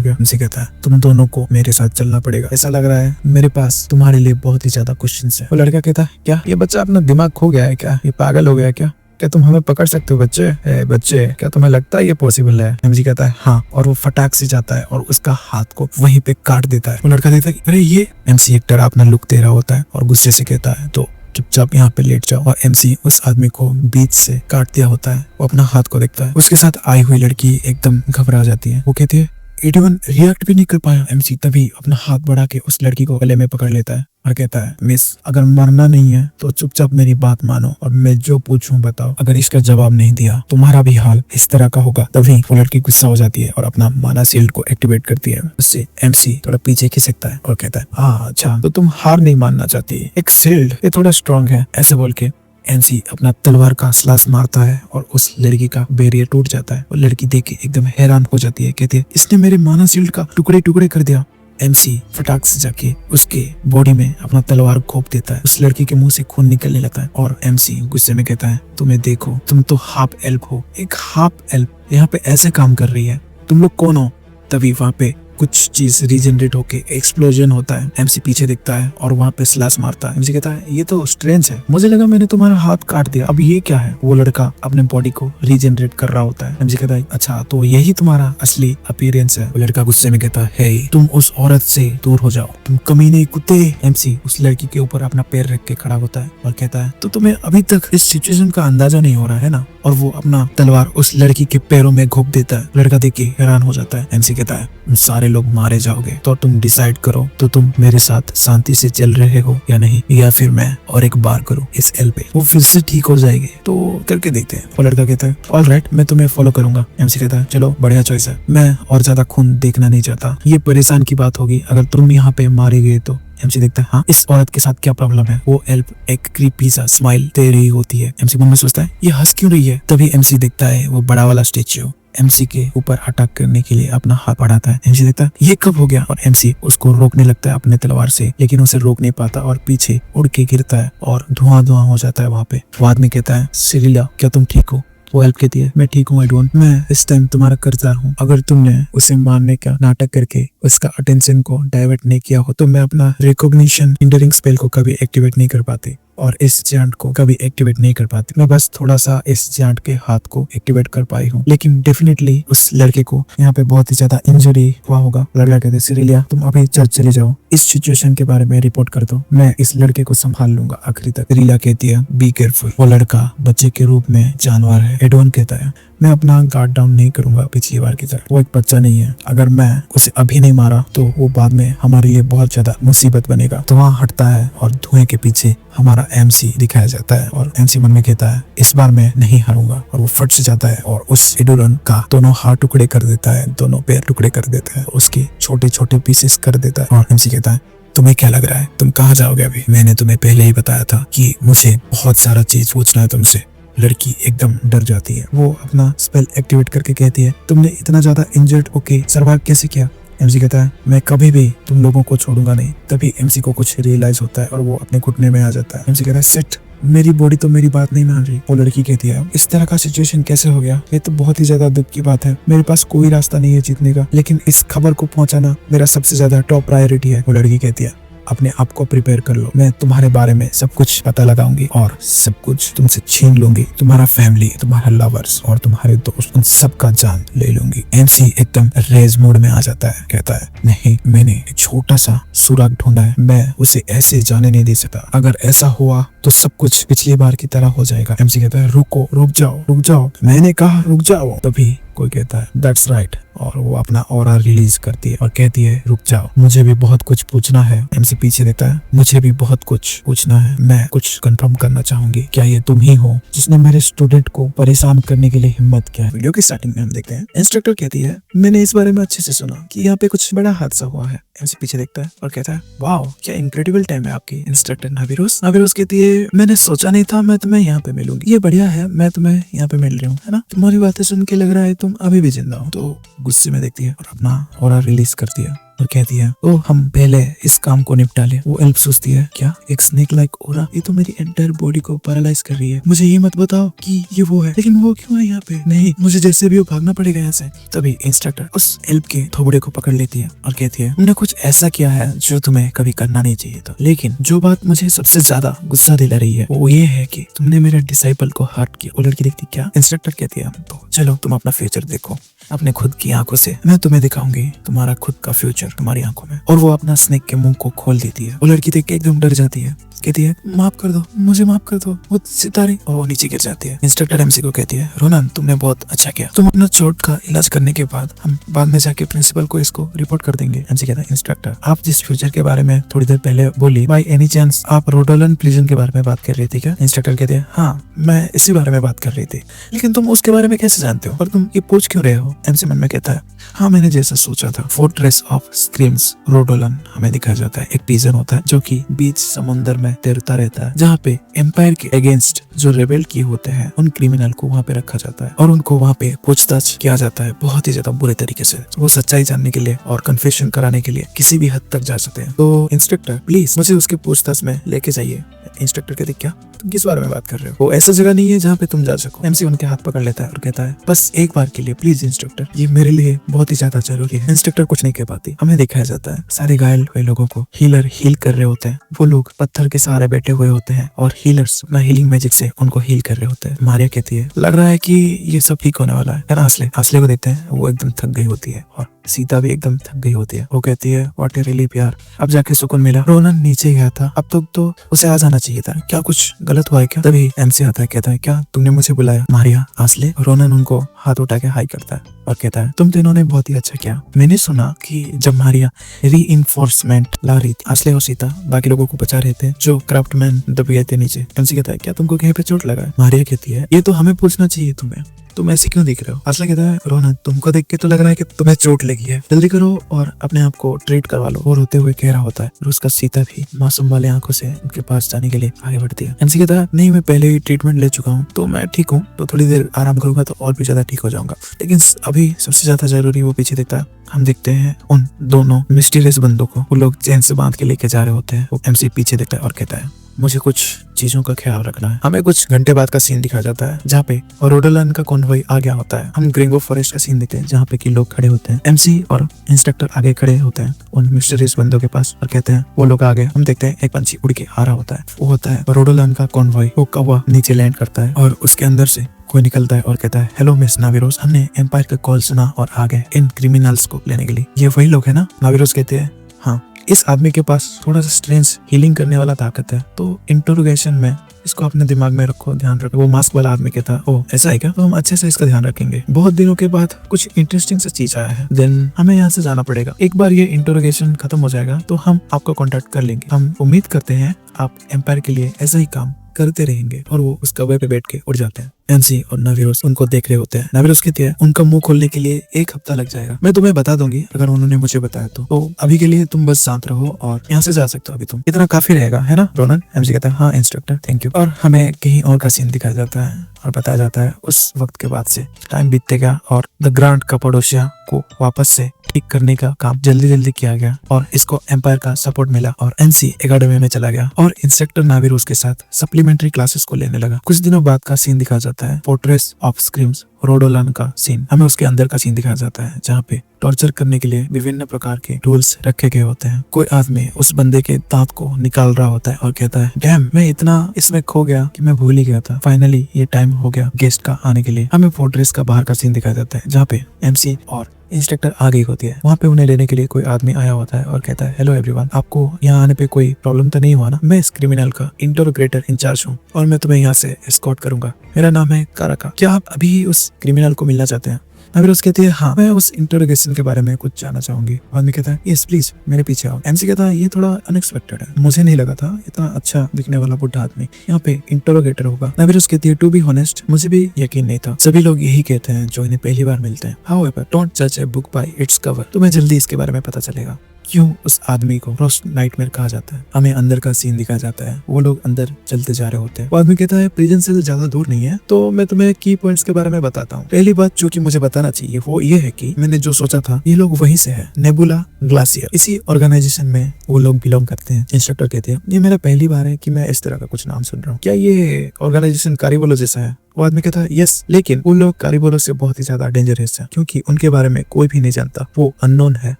गया? एमसी कहता है तुम दोनों को मेरे साथ चलना पड़ेगा, ऐसा लग रहा है मेरे पास तुम्हारे लिए बहुत ही ज्यादा क्वेश्चंस है। वो लड़का कहता है क्या ये बच्चा अपना दिमाग खो गया है क्या? ये पागल हो गया क्या तुम हमें पकड़ सकते हो बच्चे? बच्चे क्या तुम्हें लगता है ये पॉसिबल है? एमजी कहता है हाँ, और वो फटाक से जाता है और उसका हाथ को वहीं पे काट देता है। वो लड़का कहता है अरे ये। एमसी एक डरावना लुक दे रहा होता है और गुस्से से कहता है तो चुपचाप यहाँ पे लेट जाओ। और एमसी उस आदमी को बीच से काट दिया होता है। वो अपना हाथ को देखता है, उसके साथ आई हुई लड़की एकदम घबरा जाती है। वो कहती है एडवन रिएक्ट भी नहीं कर पाया। एमसी तभी अपना हाथ बढ़ा के उस लड़की को गले में पकड़ लेता है और कहता है मिस अगर मरना नहीं है तो चुपचाप मेरी बात मानो और मैं जो पूछूं बताओ, अगर इसका जवाब नहीं दिया तुम्हारा भी हाल इस तरह का होगा। तभी वो लड़की गुस्सा हो जाती है और अपना माना शील्ड को एक्टिवेट करती है। उससे एमसी थोड़ा पीछे खिसकता है और कहता है अच्छा तो तुम हार नहीं मानना चाहती, एक शील्ड ये थोड़ा स्ट्रॉन्ग है। ऐसे बोल के एमसी अपना तलवार का स्लास मारता है और उस लड़की का बैरियर टूट जाता है। वो लड़की देख के एकदम हैरान हो जाती है, कहती है इसने मेरे माना शील्ड का टुकड़े टुकड़े कर दिया। एमसी फटाक से जाके उसके बॉडी में अपना तलवार घोंप देता है। उस लड़की के मुंह से खून निकलने लगता है और एमसी गुस्से में कहता है तुम्हें देखो तुम तो हाफ एल्फ हो, एक हाफ एल्फ यहाँ पे ऐसे काम कर रही है, तुम लोग कौन हो? तभी वहाँ पे कुछ चीज रीजनरेट होके एक्सप्लोजन होता है। एमसी पीछे दिखता है और वहाँ पे स्लैश मारता है। एमसी कहता है ये तो स्ट्रेंज है, मुझे लगा मैंने तुम्हारा हाथ काट दिया, अब ये क्या है? वो लड़का अपने बॉडी को रीजनरेट कर रहा होता है। एमसी कहता है अच्छा तो यही तुम्हारा असली अपीयरेंस है। वो लड़का गुस्से में कहता है तुम उस औरत से दूर हो जाओ, तुम कमीने कुत्ते। एमसी उस लड़की के ऊपर अपना पैर रख के खड़ा होता है और कहता है तो तुम्हें अभी तक इस सिचुएशन का अंदाजा नहीं हो रहा है ना? और वो अपना तलवार उस लड़की के पैरों में घोप देता है। लड़का देख के हैरान हो जाता है। एमसी कहता है सारे लोग मारे जाओगे तो तुम डिसाइड करो, तो तुम मेरे साथ शांति से चल रहे हो या नहीं, या फिर मैं और एक बार करूं इस एल पे, वो फिर से ठीक हो जाएगी, तो करके देखते हैं। वो लड़का कहता है ऑलराइट, मैं तुम्हें फॉलो करूंगा। एमसी कहता है चलो बढ़िया चॉइस है, मैं और ज्यादा खून देखना नहीं चाहता, ये परेशान की बात होगी अगर तुम यहाँ पे मारे गए तो। एमसी देखता है हाँ इस औरत के साथ क्या प्रॉब्लम है? वो एल्प एक क्रीपी सा स्माइल दे रही होती है। एमसी मन में सोचता है ये हंस क्यों रही है? तभी एमसी देखता है वो बड़ा वाला स्टेच्यू एमसी के ऊपर अटैक करने के लिए अपना हाथ बढ़ाता है। एमसी देखता है ये कब हो गया, और एमसी उसको रोकने लगता है अपने तलवार से, लेकिन उसे रोक नहीं पाता और पीछे उड़ के गिरता है और धुआं धुआं हो जाता है वहाँ पे। वो आदमी कहता है सिरिला क्या तुम ठीक हो? वो हेल्प कहती है मैं ठीक हूँ एडोन, मैं इस टाइम तुम्हारा कर्जदार हूँ, अगर तुमने उसे मारने का नाटक करके उसका अटेंशन को डाइवर्ट नहीं किया हो तो मैं अपना रिकॉग्निशन हिंडरिंग स्पेल को कभी एक्टिवेट नहीं कर पाती और इस जांट को कभी एक्टिवेट नहीं कर पाती। मैं बस थोड़ा सा इस जांट के हाथ को एक्टिवेट कर पाई हूँ, लेकिन डेफिनेटली उस लड़के को यहाँ पे बहुत ही ज्यादा इंजरी हुआ होगा। लड़का कहते सिरिलिया तुम अभी चर्च चले जाओ, इस सिचुएशन के बारे में रिपोर्ट कर दो, मैं इस लड़के को संभाल लूंगा आखिरी तक। सिरिलिया कहती है बी केयरफुल। वो लड़का बच्चे के रूप में जानवर है। एडोन कहता है मैं अपना गार्ड डाउन नहीं करूंगा पिछली बार की तरह, वो एक बच्चा नहीं है, अगर मैं उसे अभी नहीं मारा तो वो बाद में हमारे लिए बहुत ज्यादा मुसीबत बनेगा। तो वहाँ हटता है और धुएं के पीछे हमारा एमसी दिखाया जाता है और एमसी मन में कहता है इस बार मैं नहीं हारूंगा, और वो फट से जाता है और उस एडोरन का दोनों हाथ टुकड़े कर देता है, दोनों पैर टुकड़े कर देता है, उसके छोटे छोटे पीसेस कर देता है। और एमसी कहता है तुम्हें क्या लग रहा है, तुम कहाँ जाओगे अभी? मैंने तुम्हें पहले ही बताया था कि मुझे बहुत सारा चीज पूछना है तुमसे। लड़की एकदम डर जाती है। वो अपना स्पेल एक्टिवेट करके कहती है तुमने इतना ज्यादा इंजर्ड होके सर्वाइव कैसे किया? एमसी कहता है मैं कभी भी तुम लोगों को छोड़ूंगा नहीं। तभी एमसी को कुछ रियलाइज होता है और वो अपने घुटने में आ जाता है। एमसी कहता है सिट, मेरी बॉडी तो मेरी बात नहीं मान रही। वो लड़की कहती है इस तरह का सिचुएशन कैसे हो गया? ये तो बहुत ही ज्यादा दुख की बात है, मेरे पास कोई रास्ता नहीं है जीतने का, लेकिन इस खबर को पहुंचाना मेरा सबसे ज्यादा टॉप प्रायोरिटी है। वो लड़की कहती है अपने आप को प्रिपेयर कर लो, मैं तुम्हारे बारे में सब कुछ पता लगाऊंगी और सब कुछ तुमसे छीन लूंगी, तुम्हारा फैमिली, तुम्हारा लवर्स और तुम्हारे दोस्त, उन सबका जान ले लूंगी। एमसी एकदम रेज मोड में आ जाता है, कहता है नहीं, मैंने एक छोटा सा सुराग ढूंढा है, मैं उसे ऐसे जाने नहीं दे सकता, अगर ऐसा हुआ तो सब कुछ पिछली बार की तरह हो जाएगा। एमसी कहता है रुको, रुक जाओ, मैंने कहा रुक जाओ। तभी कोई कहता है दैट्स राइट, और वो अपना ऑरा रिलीज करती है और कहती है रुक जाओ, मुझे भी बहुत कुछ पूछना है। एमसी पीछे देता है मुझे भी बहुत कुछ पूछना है, मैं कुछ कंफर्म करना चाहूंगी, क्या ये तुम ही हो जिसने मेरे स्टूडेंट को परेशान करने के लिए हिम्मत किया? वीडियो की स्टार्टिंग में हम देखते हैं इंस्ट्रक्टर कहती है मैंने इस बारे में अच्छे से सुना कि यहाँ पे कुछ बड़ा हादसा हुआ है। एमसी पीछे देखता है और कहता है वाओ क्या इनक्रेडिबल टाइम है आपकी। इंस्ट्रक्टर नाविरोस कहती है मैंने सोचा नहीं था मैं तुम्हें यहाँ पे मिलूंगी, ये बढ़िया है मैं तुम्हें यहाँ पे मिल रही हूँ, है ना? तुम्हारी बातें सुन के लग रहा है तुम अभी भी जिंदा हो। तो गुस्से में देखती है और अपना ऑरा रिलीज करती है और कहती है तो हम पहले इस काम को निपटा ले। वो एल्प सोचती है क्या एक स्नेक लाइक ओरा, ये तो मेरी एंटायर बॉडी को पैरालाइज कर रही है, मुझे ये मत बताओ कि ये वो है, लेकिन वो क्यों है यहाँ पे? नहीं, मुझे जैसे भी वो भागना पड़ेगा यहाँ से। तभी इंस्ट्रक्टर उस एल्प के थोबड़े को पकड़ लेती है और कहती है तुमने कुछ ऐसा किया है जो तुम्हें कभी करना नहीं चाहिए था, लेकिन जो बात मुझे सबसे ज्यादा गुस्सा दिला रही है वो ये है कि तुमने मेरे डिसाइपल को हर्ट किया। वो लड़की देखती क्या? इंस्ट्रक्टर कहती है तो चलो तुम अपना फ्यूचर देखो अपने खुद की आंखों से, मैं तुम्हें दिखाऊंगी तुम्हारा खुद का फ्यूचर तुम्हारी आंखों में। और वो अपना स्नेक के मुंह को खोल देती है। वो लड़की देख के एकदम डर जाती है, कहती है माफ कर दो, मुझे माफ कर दो, वो सितारे, और वो नीचे गिर जाती है। इंस्ट्रक्टर एमसी को कहती है रोनन तुमने बहुत अच्छा किया, तुम अपना चोट का इलाज करने के बाद हम बाद में जाके प्रिंसिपल को इसको रिपोर्ट कर देंगे। एमसी कहता है इंस्ट्रक्टर आप जिस फ्यूचर के बारे में थोड़ी देर पहले बोली, बाय एनी चांस आप रोडोलन प्रिजन के बारे में बात कर रही थी क्या? इंस्ट्रक्टर कहते हैं हाँ मैं इसी बारे में बात कर रही थी, लेकिन तुम उसके बारे में कैसे जानते हो और तुम ये पूछ क्यों रहे हो? एमसी मन में कहता है हाँ मैंने जैसा सोचा था। फोर्ट्रेस ऑफ स्क्रीम्स रोडोलन हमें दिखाया जाता है। एक प्रिजन होता है जो कि बीच समुंदर में तैरता रहता है, जहाँ पे एम्पायर के अगेंस्ट जो रेबेल किए होते हैं उन क्रिमिनल को वहाँ पे रखा जाता है और उनको वहाँ पे पूछताछ किया जाता है बहुत ही ज्यादा बुरे तरीके से। वो सच्चाई जानने के लिए और कन्फेशन कराने के लिए किसी भी हद तक जा सकते हैं। तो इंस्ट्रक्टर प्लीज मुझे उसके पूछताछ में लेके जाइए। इंस्ट्रक्टर कहते क्या? तुम किस बारे में बात कर रहे हो? वो ऐसा जगह नहीं है जहाँ पे तुम जा सको। एमसी उनके हाथ पकड़ लेता है और कहता है बस एक बार के लिए प्लीज इंस्ट्रक्टर, ये मेरे लिए बहुत ही ज्यादा जरूरी है। इंस्ट्रक्टर कुछ नहीं कह पाती। हमें दिखाया जाता है सारे घायल हुए लोगों को हीलर हील कर रहे होते हैं। वो लोग पत्थर के सहारे बैठे हुए होते हैं और हीलर्स अपना हीलिंग मैजिक से उनको हील कर रहे होते हैं। मारिया कहती है लग रहा है कि ये सब ठीक होने वाला है ना। हासले को देखते हैं, वो एकदम थक गई होती है और सीता भी एकदम थक गई होती है। वो कहती है व्हाट ए रिलीफ यार, अब जाके सुकून मिला। रोनन नीचे गया था, अब तक तो उसे आ जाना चाहिए था, क्या कुछ गलत हुआ है क्या? तभी एमसी आता है, कहता है क्या तुमने मुझे बुलाया? मारिया हासले रोनन उनको हाथ उठा के हाई करता है और कहता है तुम तीनों ने बहुत ही अच्छा किया। मैंने सुना कि जब मारिया री-इन्फोर्समेंट ला रही थी, हासले और सीता बाकी लोगों को बचा रहे थे जो क्राफ्टमैन दब गए थे नीचे। एमसी कहता है क्या तुमको कहीं पे चोट लगा है? मारिया कहती है ये तो हमें पूछना चाहिए तुम्हें, तुम ऐसे क्यों दिख रहे हो? हासले कहता है रोनन तुमको देख के तो लग रहा है कि तुम्हें चोट लगी है, जल्दी करो और अपने आप को ट्रीट करवा लो। वो रोते हुए कह रहा होता है और उसका सीता भी मासूम वाले आंखों से उनके पास जाने के लिए आगे बढ़ती है। एमसी कहता है नहीं मैं पहले ही ट्रीटमेंट ले चुका हूँ तो मैं ठीक हूँ, तो थोड़ी देर आराम करूंगा तो और भी ज्यादा ठीक हो जाऊंगा। लेकिन अभी सबसे ज्यादा जरूरी वो पीछे देखता है, हम देखते हैं उन दोनों मिस्टीरियस बंदों को, वो लोग चैन से बांध के लेके जा रहे होते हैं। वो एमसी पीछे देखता है और कहता है मुझे कुछ चीजों का ख्याल रखना है। हमें कुछ घंटे बाद का सीन दिखाया जाता है जहाँ पे रोडोलन का कॉन्वॉय आ गया होता है। हम ग्रिंगो फॉरेस्ट का सीन देखते हैं जहाँ पे कि लोग खड़े होते हैं। एमसी और इंस्ट्रक्टर आगे खड़े होते हैं उन मिस्टीरियस बंदों के पास और कहते हैं वो लोग आगे। हम देखते हैं एक पंछी उड़ के आ रहा होता है, वो होता है रोडोलन का कॉन्वॉय। वो कौवा नीचे लैंड करता है और उसके अंदर से कोई निकलता है और कहता है हेलो मिस नाविरोस, हमने एम्पायर का कॉल सुना और आ गए इन क्रिमिनल्स को लेने के लिए। ये वही लोग है ना? नाविरोस कहते हैं हाँ। इस आदमी के पास थोड़ा सा स्ट्रेंज हीलिंग करने वाला ताकत है, तो इंटरोगेशन में इसको अपने दिमाग में रखो, ध्यान रखो। वो मास्क वाला आदमी कहता है ओह ऐसा है क्या, तो हम अच्छे से इसका ध्यान रखेंगे। बहुत दिनों के बाद कुछ इंटरेस्टिंग सा चीज आया है, देन हमें यहाँ से जाना पड़ेगा। एक बार ये इंटरोगेशन खत्म हो जाएगा तो हम आपको कॉन्टेक्ट कर लेंगे। हम उम्मीद करते हैं आप एम्पायर के लिए ऐसा ही काम करते रहेंगे। और वो उस कब्र पे बैठ के उड़ जाते हैं। एमसी और नाविरोस उनको देख रहे होते हैं। नाविरोस कहती है उनका मुंह खोलने के लिए 1 हफ्ता लग जाएगा, मैं तुम्हें बता दूंगी अगर उन्होंने मुझे बताया तो अभी के लिए तुम बस शांत रहो और यहाँ से जा सकते हो, अभी तुम इतना काफी रहेगा है ना रोनन? एमसी कहता है हाँ इंस्ट्रक्टर थैंक यू। और हमें कहीं और का सीन दिखाया जाता है और बताया जाता है उस वक्त के बाद से टाइम बीतते गया और द ग्रांड कपाडोशिया को वापस से ठीक करने का काम जल्दी किया गया और इसको एम्पायर का सपोर्ट मिला और एमसी एकेडमी में चला गया और इंस्ट्रक्टर नाविरोस के साथ सप्लीमेंट्री क्लासेस को लेने लगा। कुछ दिनों बाद का सीन दिखाया जाता है फोर्ट्रेस ऑफ स्क्रीम्स रोडोलन का सीन। हमें उसके अंदर का सीन दिखाया जाता है जहाँ पे टॉर्चर करने के लिए विभिन्न प्रकार के टूल्स रखे गए होते हैं। कोई आदमी उस बंदे के दांत को निकाल रहा होता है और कहता है डैम मैं इतना इसमें खो गया कि मैं भूल ही गया था, फाइनली ये टाइम हो गया गेस्ट का आने के लिए। हमें फोर्ट्रेस का बाहर का सीन दिखाया जाता है जहाँ पे एमसी और इंस्ट्रक्टर आ गई होती है। वहाँ पे उन्हें लेने के लिए कोई आदमी आया होता है और कहता है हेलो एवरीवन, आपको यहाँ आने पे कोई प्रॉब्लम तो नहीं हुआ ना? मैं इस क्रिमिनल का इंटरोगेटर इंचार्ज हूँ और मैं तुम्हें यहाँ से एस्कॉर्ट करूंगा। मेरा नाम है काराका, क्या आप अभी उस क्रिमिनल को मिलना चाहते हैं? नाविरोस कहती है हाँ मैं उस इंटरोगेशन के बारे में कुछ जानना चाहूंगी। आदमी कहता है यस प्लीज मेरे पीछे आओ। एमसी कहता है ये थोड़ा अनएक्सपेक्टेड है, मुझे नहीं लगा था इतना अच्छा दिखने वाला बुढ़ा आदमी यहाँ पे इंटरोगेटर होगा। नाविरोस कहती है टू बी ऑनेस्ट मुझे भी यकीन नहीं था, सभी लोग यही कहते हैं जो इन्हें पहली बार मिलते हैं। हाउएवर डोंट जज a book by its cover, तुम्हें जल्दी इसके बारे में पता चलेगा क्यों उस आदमी को फ्रॉस्ट नाइटमेयर कहा जाता है। हमें अंदर का सीन दिखाया जाता है, वो लोग अंदर चलते जा रहे होते हैं। वो आदमी कहता है प्रिजन से ज्यादा दूर नहीं है, तो मैं तुम्हें की पॉइंट्स के बारे में बताता हूँ। पहली बात जो कि मुझे बताना चाहिए वो ये है कि मैंने जो सोचा था ये लोग वहीं से है, नेबुला ग्लासियर, इसी ऑर्गेनाइजेशन में वो लोग बिलोंग करते हैं। इंस्ट्रक्टर कहते हैं ये मेरा पहली बार है कि मैं इस तरह का कुछ नाम सुन रहा हूँ, क्या ये ऑर्गेनाइजेशन कारिबोलो जैसा है? वो आदमी कहता है यस, लेकिन वो लोग कारिबोलो से बहुत ही ज्यादा डेंजरस है क्योंकि उनके बारे में कोई भी नहीं जानता, वो अननोन है।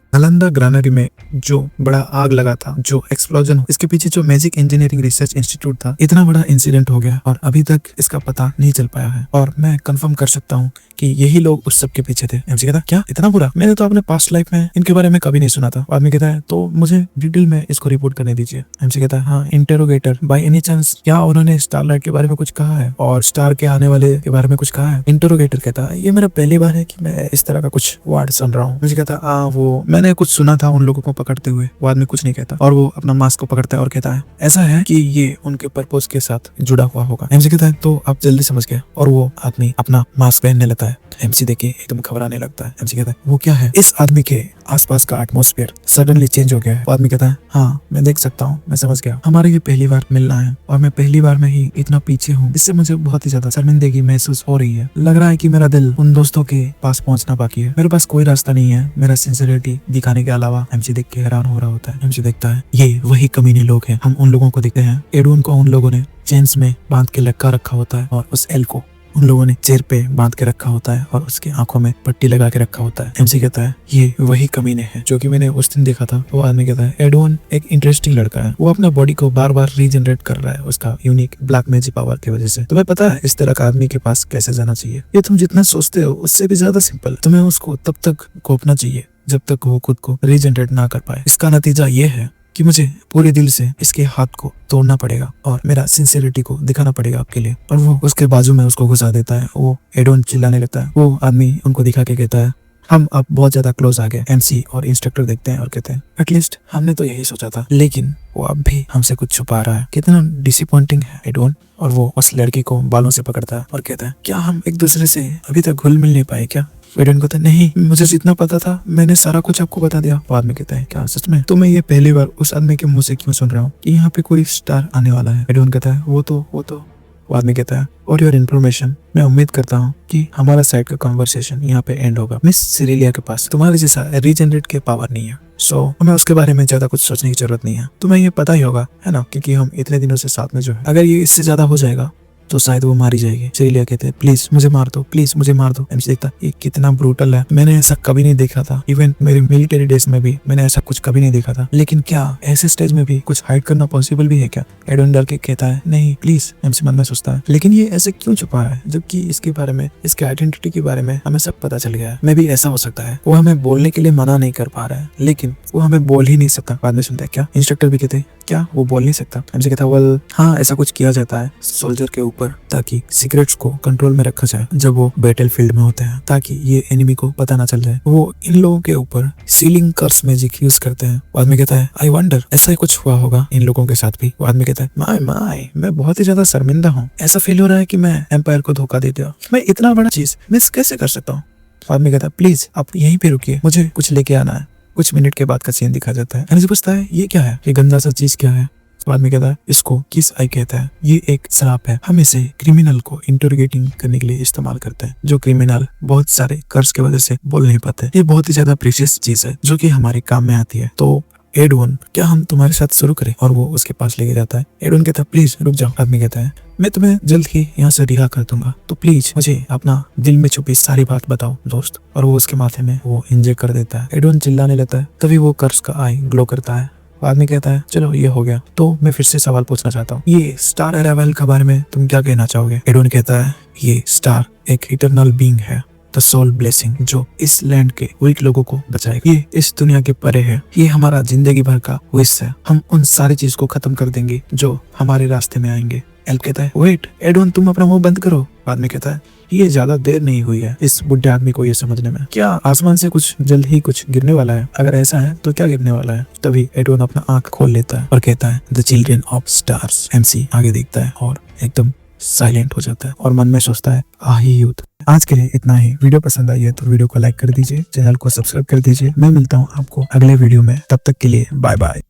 नालंदा ग्रानरी में जो बड़ा आग लगा था, जो एक्सप्लोजन, इसके पीछे जो मैजिक इंजीनियरिंग रिसर्च इंस्टीट्यूट था, इतना बड़ा इंसिडेंट हो गया और अभी तक इसका पता नहीं चल पाया है और मैं कंफर्म कर सकता हूँ कि यही लोग उस सब के पीछे थे। एमसी कहता क्या इतना बुरा? मैंने तो अपने पास्ट लाइफ में इनके बारे में कभी नहीं सुना था। आदमी कहता है तो मुझे डिटेल में इसको रिपोर्ट करने दीजिए। एमसी कहता है हाँ इंटरोगेटर बाय एनी चांस क्या उन्होंने स्टारलाइट के बारे में कुछ कहा है और स्टार के आने वाले के बारे में कुछ कहा है? इंटरोगेटर कहता है ये मेरा पहली बार है कि मैं इस तरह का कुछ वर्ड सुन रहा हूँ। मुझे कहता है वो मैंने कुछ सुना था उन लोगों को पकड़ते हुए। वो आदमी कुछ नहीं कहता और वो अपना मास्क को पकड़ता है और कहता है ऐसा है कि ये उनके पर्पस के साथ जुड़ा हुआ होगा। एमसी कहता है तो आप जल्दी समझ गए और वो आदमी अपना मास्क पहनने लगता है। एमसी देखिए एकदम घबराने लगता है। एमसी कहता है वो क्या है? इस आदमी के आसपास का एटमॉस्फेयर सडनली चेंज हो गया है। वो आदमी कहता है हाँ मैं देख सकता हूँ, मैं समझ गया, हमारा ये पहली बार मिलना है और मैं पहली बार में ही इतना पीछे हूँ, इससे मुझे बहुत ही ज्यादा शर्मिंदगी महसूस हो रही है। लग रहा है कि मेरा दिल उन दोस्तों के पास पहुंचना बाकी है। मेरे पास कोई रास्ता नहीं है मेरा सिंसियरिटी दिखाने के अलावा। एमसी देख के हैरान हो रहा होता है। एमसी देखता है ये वही कमीने लोग हैं। हम उन लोगों को देखते हैं। एडोन को उन लोगों ने चेन्स में बांध के लटका रखा होता है और उस एल को उन लोगों ने चेयर पे बांध के रखा होता है और उसकी आंखों में पट्टी लगा के रखा होता है। एमसी कहता है ये वही कमीने हैं जो कि मैंने उस दिन देखा था। वो आदमी कहता है एडोन एक इंटरेस्टिंग लड़का है। वो अपना बॉडी को बार बार रीजनरेट कर रहा है उसका यूनिक ब्लैक मैजिक पावर की वजह से। तुम्हें पता है इस तरह का आदमी के पास कैसे जाना चाहिए? ये तुम जितना सोचते हो उससे भी ज्यादा सिंपल। तुम्हें उसको तब तक घोपना चाहिए जब तक वो खुद को रीजनरेट ना कर पाए। इसका नतीजा ये है कि मुझे पूरे दिल से इसके हाथ को तोड़ना पड़ेगा और मेरा सिंसियरिटी को दिखाना पड़ेगा आपके लिए। और वो उसके बाजू में उसको घुसा देता है। वो एडोन चिल्लाने लगता है। वो आदमी उनको दिखा के कहता है हम अब बहुत ज्यादा क्लोज आ गए। एमसी और इंस्ट्रक्टर देखते हैं और कहते हैं एटलीस्ट हमने तो यही सोचा था, लेकिन वो अब भी हमसे कुछ छुपा रहा है। कितना डिसअपॉइंटिंग है एडोन। और वो उस लड़की को बालों से पकड़ता है और कहता है क्या हम एक दूसरे से अभी तक घुल मिल नहीं पाए क्या? एडोन कहता है नहीं, मुझे जितना पता था मैंने सारा कुछ आपको बता दिया। बाद में कहता है क्या सच में? तो मैं ये पहली बार उस आदमी के मुंह से क्यों सुन रहा हूँ कि यहाँ पे कोई स्टार आने वाला है? एडोन कहता है वो तो बाद में कहता है और योर इन्फॉर्मेशन, मैं उम्मीद करता हूँ कि हमारा साइड का कन्वर्सेशन यहाँ पे एंड होगा। मिस सिरिलिया के पास तुम्हारे जैसा रीजनरेट के पावर नहीं है, सो हमें उसके बारे में ज्यादा कुछ सोचने की जरूरत नहीं है। तुम्हें ये पता ही होगा है ना, क्योंकि हम इतने दिनों से साथ में जो है। अगर ये इससे ज्यादा हो जाएगा तो शायद वो मारी जाएगी। सिरिलिया कहते हैं प्लीज मुझे मार दो, प्लीज मुझे मार दो। एमसी देखता ये कितना ब्रूटल है। मैंने ऐसा कभी नहीं देखा था। इवन मेरे मिलिट्री डेज में भी मैंने ऐसा कुछ कभी नहीं देखा था। लेकिन क्या ऐसे स्टेज में भी कुछ हाइड करना पॉसिबल भी है क्या? एडोन डर के कहता है नहीं प्लीज। एमसी मन में सोचता है लेकिन ये ऐसे क्यों छुपा है जबकि इसके बारे में, इसके आइडेंटिटी के बारे में हमें सब पता चल गया है। मैं भी ऐसा हो सकता है। वो हमें बोलने के लिए मना नहीं कर पा रहा है, लेकिन वो हमें बोल ही नहीं सकता। बाद में सुनता है क्या? इंस्ट्रक्टर भी कहते क्या वो बोल नहीं सकता? एमसी कहता वेल हाँ, ऐसा कुछ किया जाता है सोल्जर के ऊपर ताकि सीक्रेट्स को कंट्रोल में रखा जाए जब वो बैटल फील्ड में होते हैं, ताकि ये एनिमी को पता ना चल जाए। वो इन लोगों के ऊपर सीलिंग कर्स मैजिक यूज करते हैं। वो आदमी कहता है आई वंडर ऐसा ही कुछ हुआ होगा इन लोगों के साथ भी। वो आदमी कहता है माय मैं बहुत ही ज्यादा शर्मिंदा हूँ। ऐसा फील हो रहा है कि मैं एम्पायर को धोखा दे दिया। मैं इतना बड़ा चीज मिस कैसे कर सकता हूँ? आदमी कहता है प्लीज आप यहीं पे रुकिए, मुझे कुछ लेके आना है। कुछ मिनट के बाद का सीन दिखा जाता है। एनर्जी पूछता है ये क्या है, ये गंदा सा चीज क्या है? आदमी कहता है इसको किस आई कहता है। ये एक श्राप है। हम इसे क्रिमिनल को इंटरोगेटिंग करने के लिए इस्तेमाल करते हैं। जो क्रिमिनल बहुत सारे कर्ज की वजह से बोल नहीं पाते। ये बहुत ही ज्यादा प्रीशियस चीज है जो कि हमारे काम में आती है। तो एडोन क्या हम तुम्हारे साथ शुरू करें? और वो उसके पास लेके जाता है। एडोन कहता है प्लीज रुक जाओ। आदमी कहता है मैं तुम्हें जल्द ही यहाँ से रिहा कर दूंगा, तो प्लीज मुझे अपना दिल में छुपी सारी बात बताओ दोस्त। और वो उसके माथे में वो इंजेक्ट कर देता है। एडोन चिल्लाने लगता है। तभी वो कर्ज का आई ग्लो करता है। आदमी कहता है चलो ये हो गया। तो मैं फिर से सवाल पूछना चाहता हूँ, ये स्टार अराइवल के बारे में तुम क्या कहना चाहोगे? एडोन कहता है ये स्टार एक इटरनल बीइंग है, द सोल ब्लेसिंग, जो इस लैंड के वीक लोगों को बचाएगा। ये इस दुनिया के परे है। ये हमारा जिंदगी भर का विश है। हम उन सारी चीज को खत्म कर देंगे जो हमारे रास्ते में आएंगे। एल कहता है वेट एडोन तुम अपना मुंह बंद करो। आदमी कहता है ये ज्यादा देर नहीं हुई है इस बुढ़े आदमी को ये समझने में। क्या आसमान से कुछ जल्द ही कुछ गिरने वाला है? अगर ऐसा है तो क्या गिरने वाला है? तभी एडोन अपना आंख खोल लेता है और कहता है the children of stars. MC आगे देखता है और एकदम साइलेंट हो जाता है और मन में सोचता है आही यूथ। आज के लिए इतना ही। वीडियो पसंद आई है तो वीडियो को लाइक कर दीजिए, चैनल को सब्सक्राइब कर दीजिए। मैं मिलता हूँ आपको अगले वीडियो में। तब तक के लिए बाय बाय।